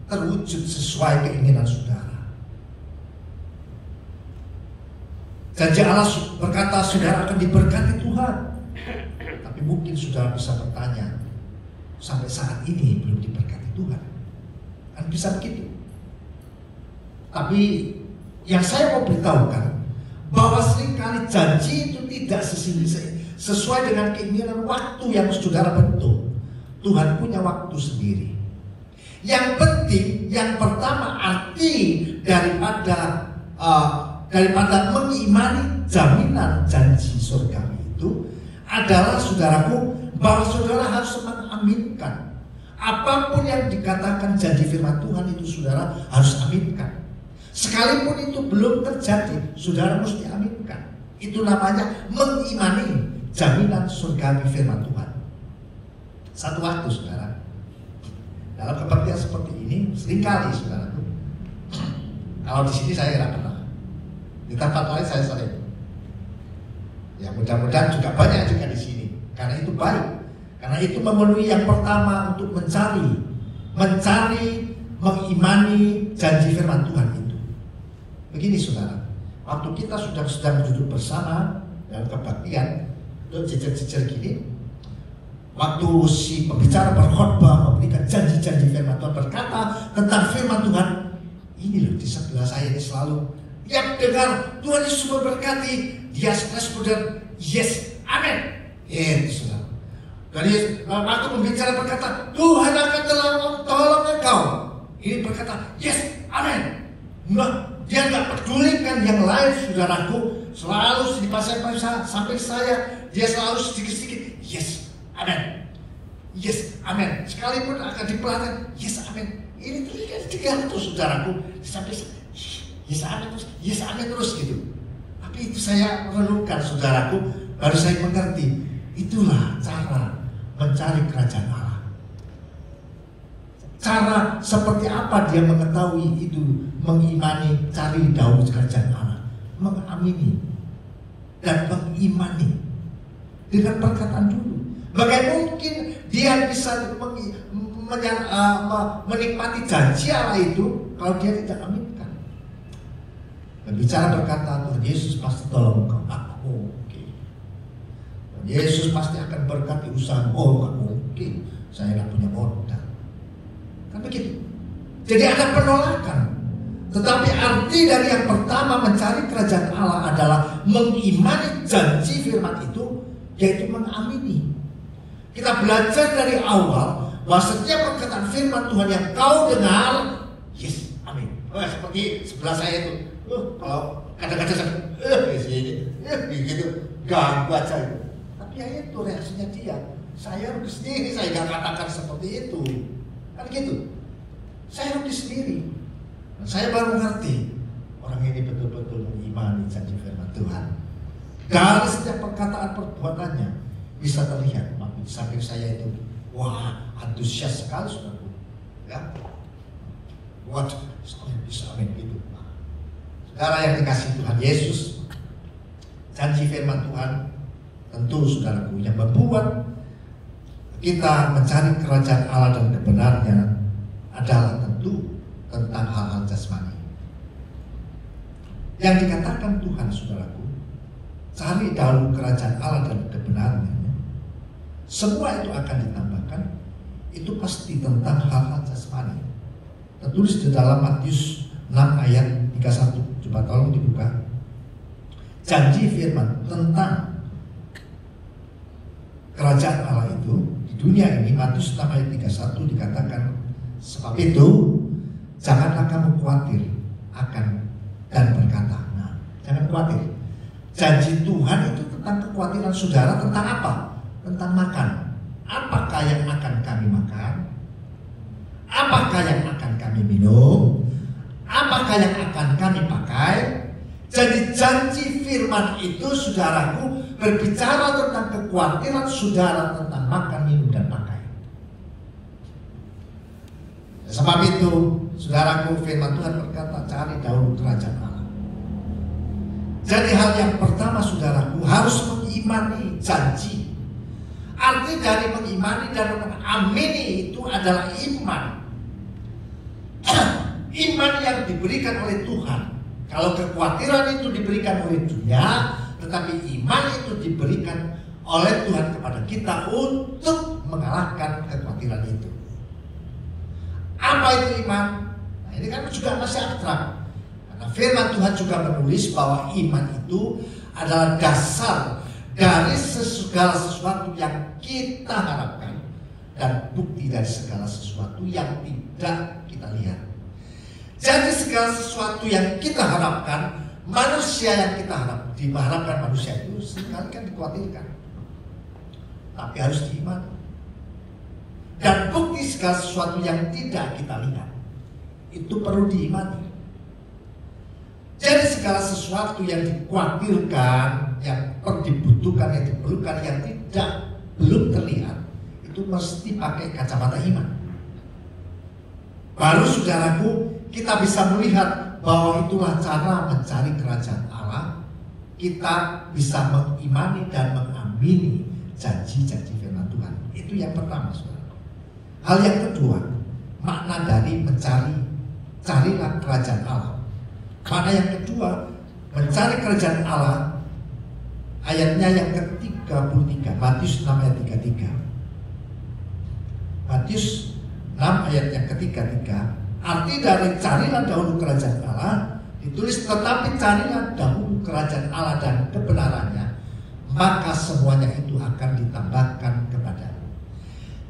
terwujud sesuai keinginan saudara. Janji Allah berkata saudara akan diberkati Tuhan. Tapi mungkin saudara bisa bertanya, sampai saat ini belum diberkati Tuhan. Kan bisa begitu. Tapi yang saya mau beritahukan, bahwa seringkali janji itu tidak sesuai dengan keinginan waktu yang saudara bentuk. Tuhan punya waktu sendiri. Yang penting, yang pertama, arti daripada mengimani jaminan janji surgawi itu adalah, saudaraku, bahwa saudara harus mengaminkan apapun yang dikatakan janji firman Tuhan itu, saudara harus aminkan. Sekalipun itu belum terjadi, saudara mesti aminkan. Itu namanya mengimani jaminan surgawi firman Tuhan. Satu waktu, saudara, dalam kebaktian seperti ini, seringkali, saudaraku, kalau di sini saya tidak pernah, di tempat lain saya sering. Ya, mudah-mudahan juga banyak juga di sini, karena itu baik, karena itu memenuhi yang pertama untuk mencari, mengimani janji firman Tuhan itu. Begini, saudara, waktu kita sedang duduk bersama dalam kebaktian, untuk jejer-jejer gini, waktu si pembicara berkhotbah memberikan janji-janji firman Tuhan, berkata tentang firman Tuhan, ini loh di sebelah saya ini selalu yang dengar Tuhan Yesus memberkati, dia respon, yes, amin. Saudara. Dari waktu pembicara berkata Tuhan akan tolong engkau, ini berkata yes, amin. Nah, dia nggak pedulikan yang lain, saudaraku, selalu di pasang sampai saya, dia selalu sedikit-sedikit yes, amin, yes, amin. Sekalipun akan dipelatih, yes, amin. Ini tiga terus, saudaraku, sampai yes, amin terus gitu. Tapi itu saya renungkan, saudaraku, baru saya mengerti, itulah cara mencari kerajaan Allah. Cara seperti apa dia mengetahui itu, mengimani, cari daun kerajaan Allah, mengamini dan mengimani dengan perkataan dulu. Bagaimana mungkin dia bisa menikmati janji Allah itu kalau dia tidak aminkan? Berbicara berkata, Tuhan Yesus pasti tolong engkau. Mungkin. Tuhan Yesus pasti akan berkati usaha. Mungkin. Saya tidak punya modal. Kan begitu. Jadi ada penolakan. Tetapi arti dari yang pertama mencari kerajaan Allah adalah mengimani janji firman itu, yaitu mengamini. Kita belajar dari awal bahwa setiap perkataan firman Tuhan yang kau dengar, yes, amin. Seperti sebelah saya itu, kalau kadang-kadang gitu, ganggu aja itu. Tapi ya itu reaksinya dia. Saya rugi sendiri, saya nggak katakan seperti itu, kan gitu. Saya rugi sendiri. Dan saya baru mengerti orang ini betul-betul mengimani janji firman Tuhan. Dari setiap perkataan perbuatannya bisa terlihat. Saking saya itu, wah, antusias sekali, saudaraku. Ya, waduh, bisa amin gitu. Saudara yang dikasihi Tuhan Yesus, janji firman Tuhan tentu saudaraku yang membuat kita mencari kerajaan Allah dan kebenarannya adalah tentu tentang hal-hal jasmani. Yang dikatakan Tuhan saudaraku, cari dahulu kerajaan Allah dan kebenarannya, semua itu akan ditambahkan. Itu pasti tentang hal-hal jasmani. Tertulis di dalam Matius 6 ayat 31. Coba tolong dibuka. Janji firman tentang kerajaan Allah itu di dunia ini, Matius 6 ayat 31 dikatakan, sebab itu janganlah kamu khawatir akan dan berkata. Nah, jangan khawatir. Janji Tuhan itu tentang kekhawatiran saudara tentang apa? Tentang makan. Apakah yang akan kami makan? Apakah yang akan kami minum? Apakah yang akan kami pakai? Jadi janji firman itu saudaraku berbicara tentang kekhawatiran saudara tentang makan, minum, dan pakai. Sebab itu saudaraku, firman Tuhan berkata, cari dahulu kerajaan Allah. Jadi hal yang pertama saudaraku harus mengimani janji. Arti dari mengimani dan mengamini itu adalah iman. Iman yang diberikan oleh Tuhan. Kalau kekhawatiran itu diberikan oleh dunia, tetapi iman itu diberikan oleh Tuhan kepada kita untuk mengalahkan kekhawatiran itu. Apa itu iman? Nah, ini kan juga masih abstrak. Karena firman Tuhan juga menulis bahwa iman itu adalah dasar dari segala sesuatu yang kita harapkan dan bukti dari segala sesuatu yang tidak kita lihat. Jadi segala sesuatu yang kita harapkan, manusia yang kita diharapkan manusia itu sekali kan dikhawatirkan, tapi harus diimani. Dan bukti segala sesuatu yang tidak kita lihat itu perlu diimani. Jadi segala sesuatu yang dikhawatirkan, yang dibutuhkan, yang diperlukan, yang belum terlihat, itu mesti pakai kacamata iman. Baru saudaraku kita bisa melihat bahwa itulah cara mencari kerajaan Allah. Kita bisa mengimani dan mengamini janji-janji firman Tuhan. Itu yang pertama saudara. Hal yang kedua, makna dari carilah kerajaan Allah. Makna yang kedua, mencari kerajaan Allah, ayatnya yang ke-33, Matius 6 ayat 33. Matius 6 ayat yang ke-33, arti dari carilah dahulu kerajaan Allah ditulis, tetapi carilah dahulu kerajaan Allah dan kebenarannya, maka semuanya itu akan ditambahkan kepadamu.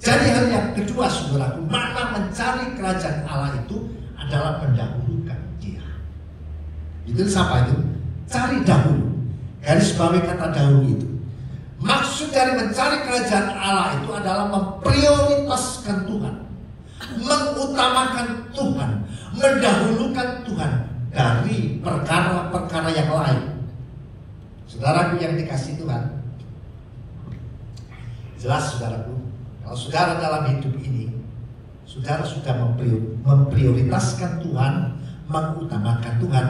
Jadi hal yang kedua saudaraku, makna mencari kerajaan Allah itu adalah mendahulukan Dia. Itu apa itu? Cari dahulu. Garis bawahi kata dahulu itu. Maksud dari mencari kerajaan Allah itu adalah memprioritaskan Tuhan, mengutamakan Tuhan, mendahulukan Tuhan dari perkara-perkara yang lain. Saudaraku yang dikasihi Tuhan, jelas saudaraku, kalau saudara dalam hidup ini, saudara sudah memprioritaskan Tuhan, mengutamakan Tuhan,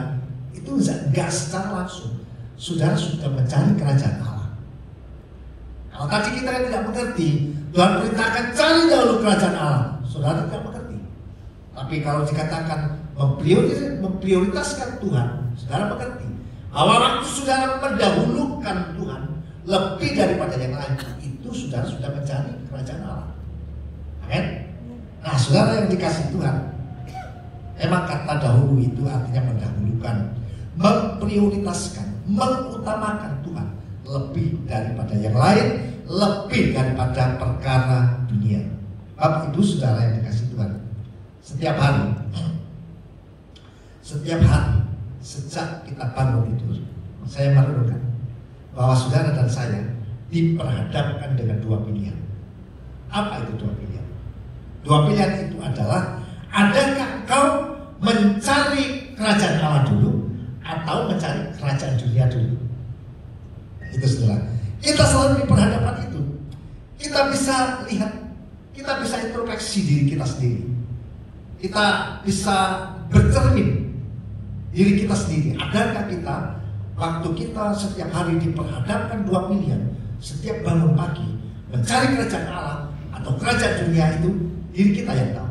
itu enggak secara langsung saudara sudah mencari kerajaan Allah. Kalau tadi kita tidak mengerti, Tuhan perintahkan cari dahulu kerajaan Allah, saudara tidak mengerti. Tapi kalau dikatakan memprioritaskan Tuhan, saudara mengerti bahwa waktu saudara mendahulukan Tuhan lebih daripada yang lain, itu saudara sudah mencari kerajaan Allah. Amin. Nah, saudara yang dikasihi Tuhan, emang kata dahulu itu artinya mendahulukan, memprioritaskan, mengutamakan Tuhan lebih daripada yang lain, lebih daripada perkara dunia. Bapak Ibu saudara yang dikasihi Tuhan, setiap hari sejak kita bangun tidur, saya merenungkan bahwa saudara dan saya diperhadapkan dengan dua pilihan. Apa itu dua pilihan? Dua pilihan itu adalah, adakah kau mencari kerajaan Allah dulu atau mencari kerajaan dunia dulu? Itu saudara. Kita selalu diperhadapkan itu. Kita bisa lihat, kita bisa introspeksi diri kita sendiri. Kita bisa bercermin. diri kita sendiri. Adakah kita waktu kita setiap hari diperhadapkan dua pilihan, setiap bangun pagi mencari kerajaan Allah atau kerajaan dunia, itu diri kita yang tahu.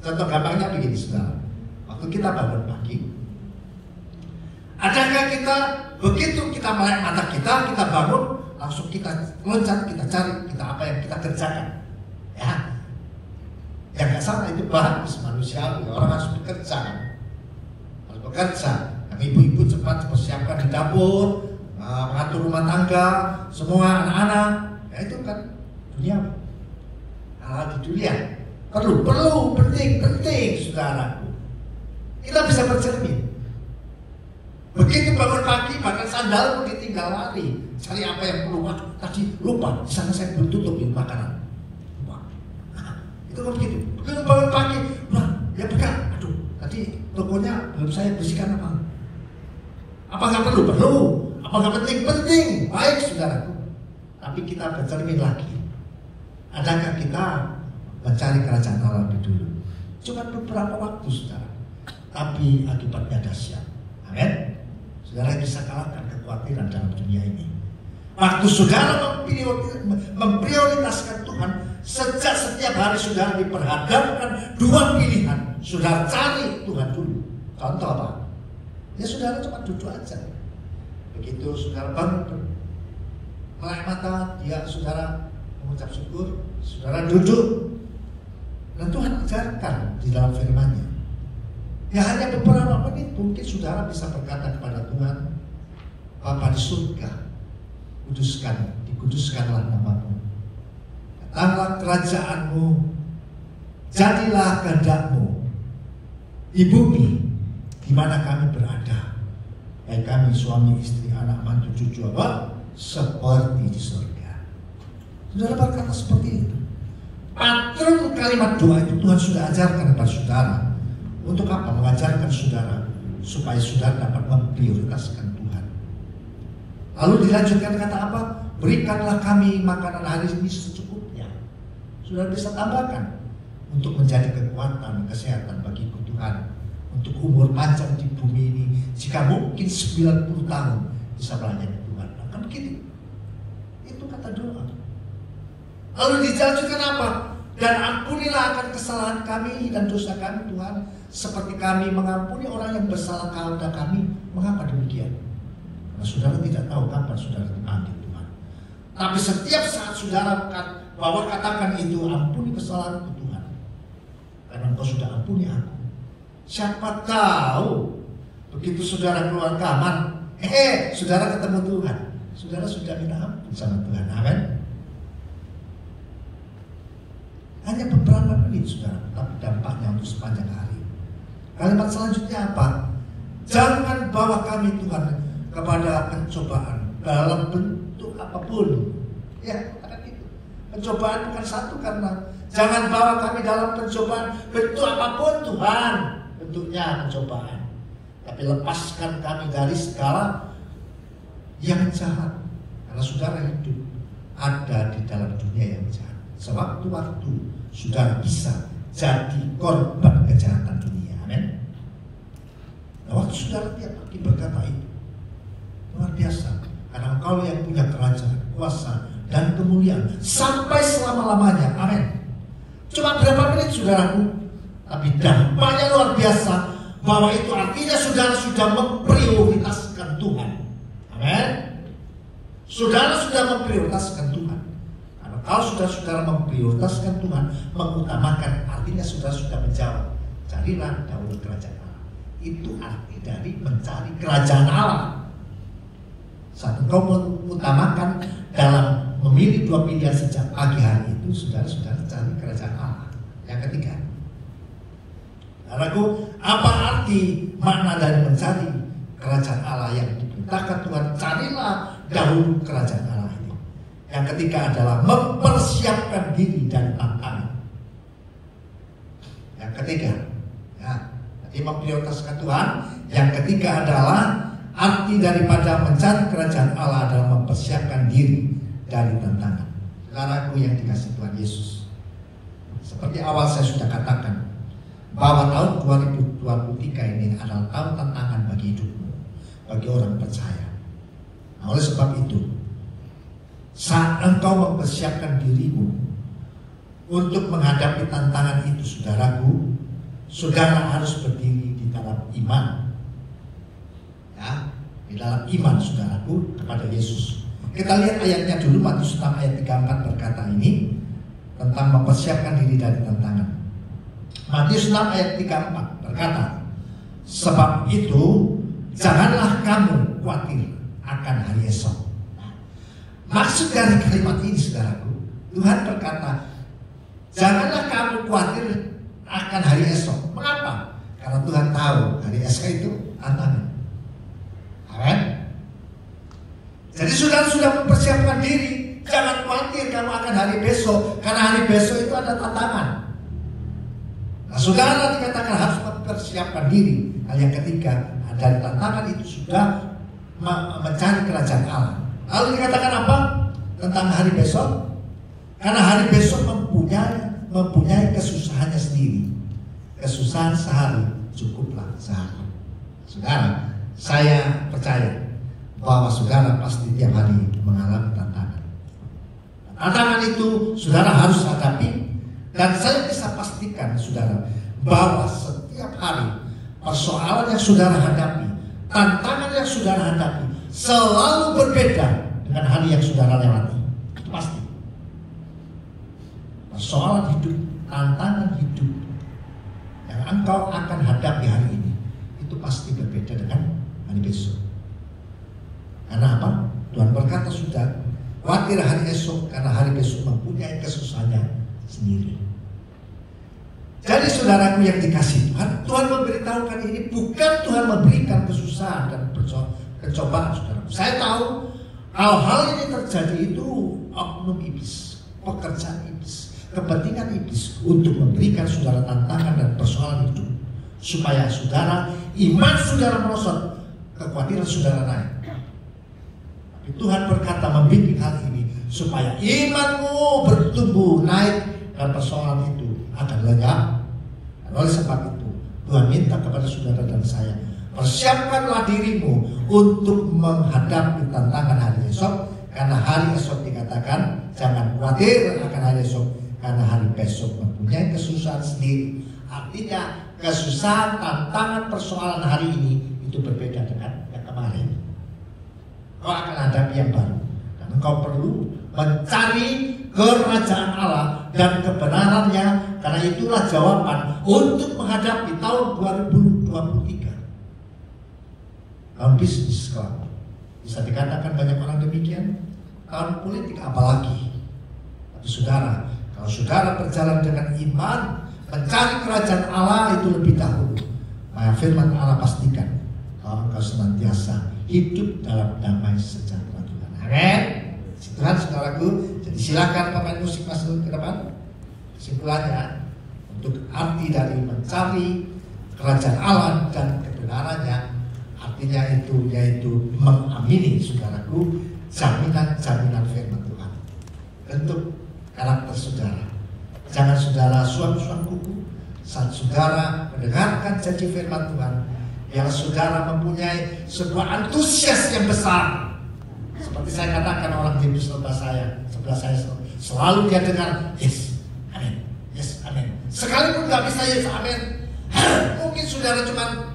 Contoh gampangnya begini saudara, waktu kita bangun pagi, adakah kita begitu kita melek mata kita bangun langsung kita loncat, kita cari, kita apa yang kita kerjakan? Ya, yang nggak salah itu bagus manusiawi, orang harus bekerja, harus bekerja. Yang ibu-ibu cepat persiapkan di dapur, mengatur rumah tangga, semua anak-anak, ya itu kan dunia. Hal di dunia perlu, penting, saudaraku. Kita bisa bercermin. Begitu bangun pagi, bahkan sandalmu ditinggal lari, cari apa yang perlu. Wah, tadi lupa, di sana saya belum tutupin makanan. Lupa. Itu kan begitu. Begitu bangun pagi, wah, ya pegang. Aduh, tadi tokonya belum saya bersihkan apa? Apa nggak perlu? Perlu. Apa nggak penting? Penting. Baik, saudaraku. Tapi kita bercermin lagi. Adakah kita mencari kerajaan Allah lebih dulu? Cuma beberapa waktu, saudara. Tapi akibatnya dahsyat. Amin. Saudara bisa kalahkan kekhawatiran dalam dunia ini. Waktu saudara memprioritaskan Tuhan, sejak setiap hari saudara diperhadapkan dua pilihan, saudara cari Tuhan dulu. Contoh apa? Ya saudara cuma duduk aja. Begitu saudara bangun, melek mata, ya saudara mengucap syukur, saudara duduk, dan Tuhan ajarkan di dalam firman-Nya. Ya hanya beberapa menit mungkin saudara bisa berkata kepada Tuhan, Bapa di surga, dikuduskanlah nama-Mu. Datanglah kerajaan-Mu, jadilah kehendak-Mu di bumi di mana kami berada. Baik kami suami, istri, anak, mantu, cucu, apa? Seperti di surga. Saudara berkata seperti itu. Patron kalimat doa itu Tuhan sudah ajarkan kepada saudara. Untuk apa? Mengajarkan saudara supaya saudara dapat memprioritaskan Tuhan. Lalu dilanjutkan kata apa? Berikanlah kami makanan hari ini secukupnya. Saudara bisa tambahkan untuk menjadi kekuatan, kesehatan bagi Tuhan, untuk umur panjang di bumi ini. Jika mungkin 90 tahun bisa melayani Tuhan. Nah, kan begitu. Itu kata doa. Lalu dilanjutkan apa? Dan ampunilah akan kesalahan kami dan dosa kami Tuhan, seperti kami mengampuni orang yang bersalah kepada kami. Mengapa demikian? Karena saudara tidak tahu kapan saudara dipanggil Tuhan. Tapi setiap saat saudara bahwa katakan itu, ampuni kesalahanku Tuhan, karena Engkau sudah ampuni aku. Siapa tahu begitu saudara keluar kamar, saudara ketemu Tuhan, saudara sudah minta ampun sama Tuhan. Amin. Hanya beberapa menit saudara, tapi dampaknya untuk sepanjang hari. Kalimat selanjutnya apa? Jangan bawa kami Tuhan kepada pencobaan dalam bentuk apapun. Ya, kata gitu. Pencobaan bukan satu karena jangan bawa kami dalam pencobaan bentuk apapun Tuhan. Bentuknya pencobaan. Tapi lepaskan kami dari segala yang jahat. Karena saudara hidup ada di dalam dunia yang jahat. Sewaktu-waktu saudara bisa jadi korban kejahatan dunia. Amin. Nah, waktu saudara tiap pagi berkata itu, luar biasa. Karena Engkau yang punya kerajaan, kuasa, dan kemuliaan sampai selama-lamanya. Amin. Cuma berapa menit saudaraku, tapi dampaknya luar biasa. Bahwa itu artinya saudara sudah memprioritaskan Tuhan. Amin. Saudara sudah memprioritaskan Tuhan. Kalau saudara memprioritaskan Tuhan, mengutamakan, artinya saudara sudah menjawab, carilah dahulu kerajaan Allah. Itu arti dari mencari kerajaan Allah. Saat engkau mengutamakan dalam memilih dua pilihan sejak pagi hari itu, saudara cari kerajaan Allah. Yang ketiga, saudaraku, apa arti makna dari mencari kerajaan Allah yang diperintahkan Tuhan? Carilah dahulu kerajaan Allah. Yang ketiga adalah mempersiapkan diri dari tantangan. Yang ketiga, ya, jadi memprioritaskan Tuhan. Yang ketiga adalah arti daripada mencari kerajaan Allah adalah mempersiapkan diri dari tantangan. Saudaraku yang dikasihi Tuhan Yesus, seperti awal saya sudah katakan, bahwa tahun 2023 ini adalah tahun tantangan bagi hidupmu, bagi orang percaya. Nah, oleh sebab itu, saat engkau mempersiapkan dirimu untuk menghadapi tantangan itu, saudaraku, saudara harus berdiri di dalam iman. Ya, di dalam iman saudaraku kepada Yesus. Kita lihat ayatnya dulu, Matius 6 ayat 34 berkata ini tentang mempersiapkan diri dari tantangan. Matius 6 ayat 34 berkata, sebab itu janganlah kamu khawatir akan hari esok. Maksud dari kalimat ini, saudaraku, Tuhan berkata, janganlah kamu khawatir akan hari esok. Mengapa? Karena Tuhan tahu hari esok itu tantangan. Amin. Jadi saudara sudah mempersiapkan diri. Jangan khawatir kamu akan hari besok, karena hari besok itu ada tantangan. Nah, saudara dikatakan harus mempersiapkan diri. Hal yang ketiga, dari tantangan itu sudah mencari kerajaan Allah. Lalu dikatakan apa tentang hari besok? Karena hari besok mempunyai kesusahannya sendiri. Kesusahan sehari cukuplah sehari. Saudara, saya percaya bahwa saudara pasti tiap hari mengalami tantangan. Tantangan itu saudara harus hadapi, dan saya bisa pastikan saudara bahwa setiap hari persoalan yang saudara hadapi, tantangan yang saudara hadapi selalu berbeda dengan hari yang saudara lewati. Itu pasti. Persoalan hidup, tantangan hidup yang engkau akan hadapi hari ini itu pasti berbeda dengan hari besok. Karena apa? Tuhan berkata sudah, khawatir hari esok karena hari besok mempunyai kesusahannya sendiri. Jadi saudaraku yang dikasihi Tuhan, Tuhan memberitahukan ini bukan Tuhan memberikan kesusahan dan kecobaan saudaraku. Saya tahu hal-hal ini terjadi itu oknum iblis, pekerjaan iblis, kepentingan iblis untuk memberikan saudara tantangan dan persoalan hidup, supaya saudara, iman saudara merosot, kekhawatiran saudara naik. Tapi Tuhan berkata membimbing hal ini supaya imanmu bertumbuh naik dan persoalan itu akan lenyap. Dan oleh sebab itu Tuhan minta kepada saudara dan saya, persiapkanlah dirimu untuk menghadapi tantangan hari esok. Karena hari esok dikatakan jangan khawatir akan hari esok, karena hari besok mempunyai kesusahan sendiri. Artinya kesusahan, tantangan, persoalan hari ini itu berbeda dengan yang kemarin. Kau akan hadapi yang baru, dan engkau perlu mencari kerajaan Allah dan kebenarannya, karena itulah jawaban untuk menghadapi tahun 2023. Tahun bisnis, kalau bisa dikatakan banyak orang demikian. Tahun politik apalagi. Tapi saudara, kalau saudara berjalan dengan iman, mencari kerajaan Allah itu lebih dahulu, maka firman Allah pastikan kalau engkau senantiasa hidup dalam damai sejahtera Tuhan. Amin. Tuhan saudaraku, jadi silakan pemain musik masuk ke depan. Kesimpulannya, untuk arti dari mencari kerajaan Allah dan kebenarannya, artinya itu yaitu mengamini saudaraku jaminan-jaminan firman Tuhan. Bentuk karakter saudara. Jangan saudara suam-suam kuku saat saudara mendengarkan janji firman Tuhan. Yang saudara mempunyai sebuah antusias yang besar. Seperti saya katakan, orang di sebelah saya selalu dia dengar yes, amin, yes, amin. Sekalipun nggak bisa yes, amin. Mungkin saudara cuma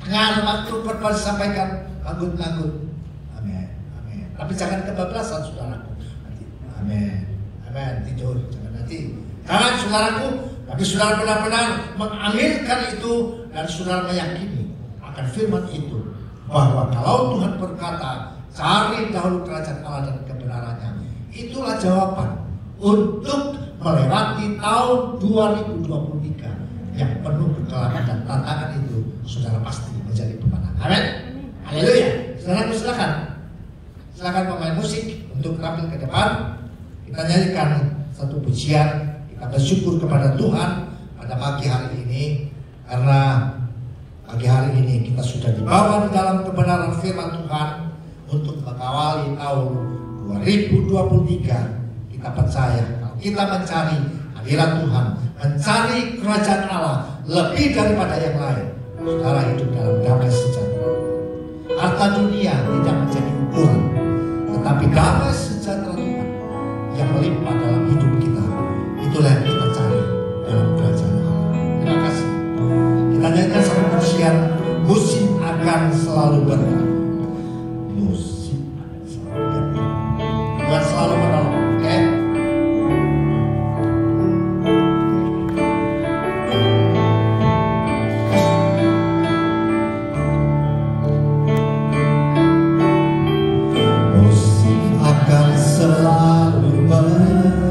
dengar waktu berpas disampaikan nganggut-nganggut, amin, amin. Tapi jangan kebablasan saudaraku. Amin, amin, tidur, jangan nanti. Jangan saudaraku, tapi saudara benar-benar mengaminkan itu dan saudara meyakini firman itu, bahwa kalau Tuhan berkata cari dahulu kerajaan Allah dan kebenarannya, itulah jawaban untuk melewati tahun 2023 yang penuh kegelapan dan tantangan itu. Saudara pasti menjadi pemenang. Amin. Haleluya. Saudara silakan pemain musik untuk tampil ke depan. Kita nyanyikan satu pujian. Kita bersyukur kepada Tuhan pada pagi hari ini, karena pagi hari ini kita sudah dibawa di dalam kebenaran firman Tuhan untuk mengawali tahun 2023. Kita percaya kalau kita mencari hadirat Tuhan, mencari kerajaan Allah, lebih daripada yang lain, saudara hidup dalam damai sejahtera. Harta dunia tidak menjadi ukuran, tetapi damai sejahtera Tuhan yang melimpah dalam hidup kita, itulah yang kita cari dalam kerajaan Allah. Terima kasih. Kita nyanyikan satu pujian, musim akan selalu berkah. Musim selalu berkah. Tuhan selalu menolong. Oke? Musim akan selalu berkah.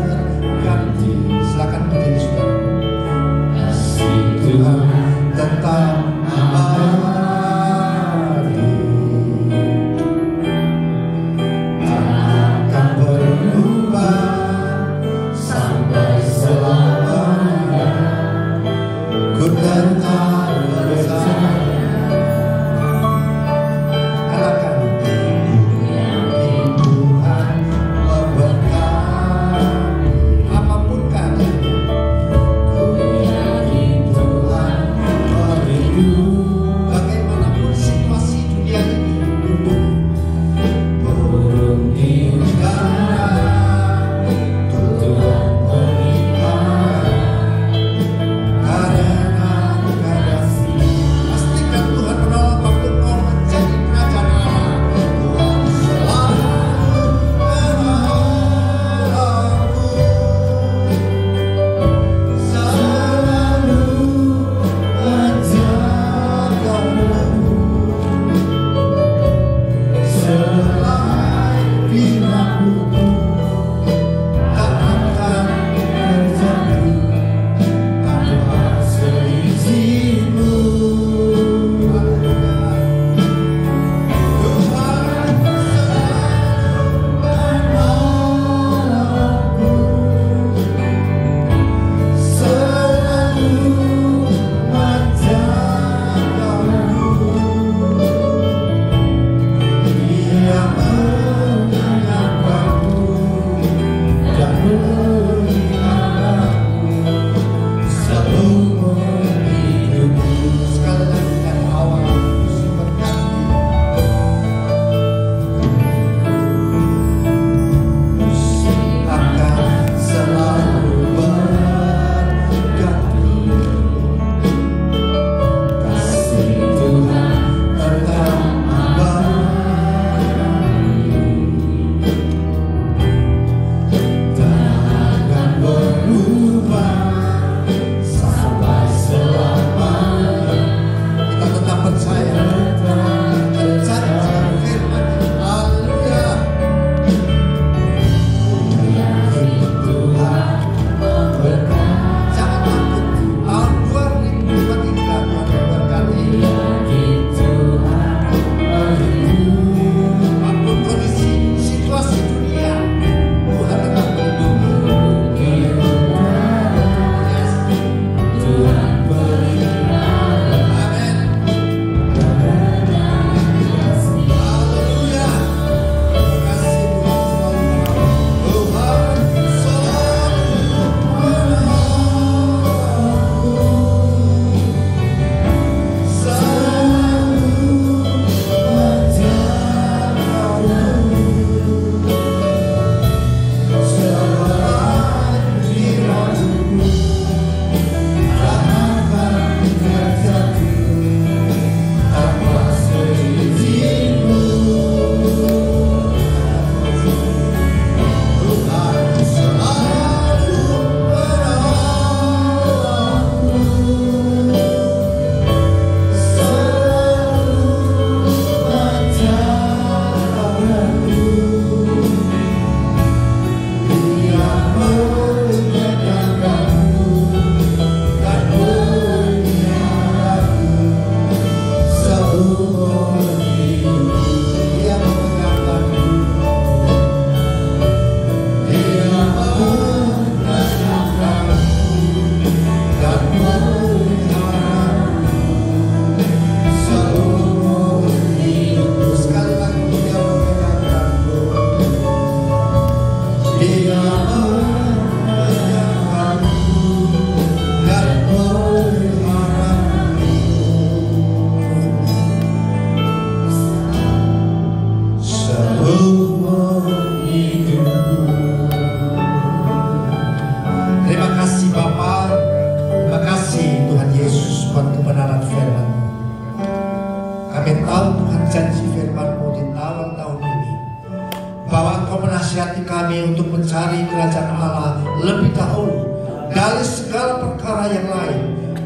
Engkau menasihati kami untuk mencari kerajaan Allah lebih dahulu dari segala perkara yang lain.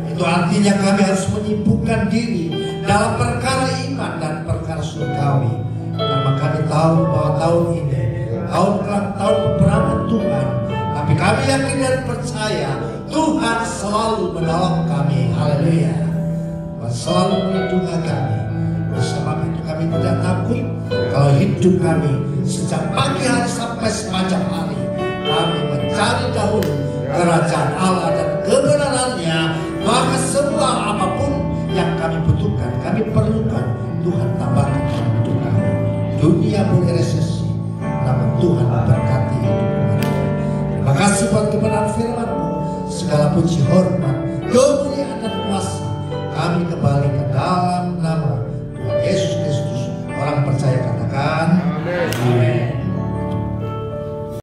Itu artinya kami harus menyibukkan diri dalam perkara iman dan perkara surgawi. Karena kami tahu bahwa tahun ini tahun keberapa Tuhan, tapi kami yakin dan percaya Tuhan selalu menolong kami. Haleluya. Tuhan selalu melindungi kami. Oleh sebab itu kami tidak takut kalau hidup kami sejak pagi hari sampai sepanjang hari kami mencari dahulu kerajaan Allah dan kebenarannya, maka semua apapun yang kami butuhkan, kami perlukan, Tuhan tambahkan dalam hidup kami. Dunia boleh resesi, namun Tuhan memberkati hidup kami. Terima kasih buat kebenaran firman-Mu. Segala puji hormat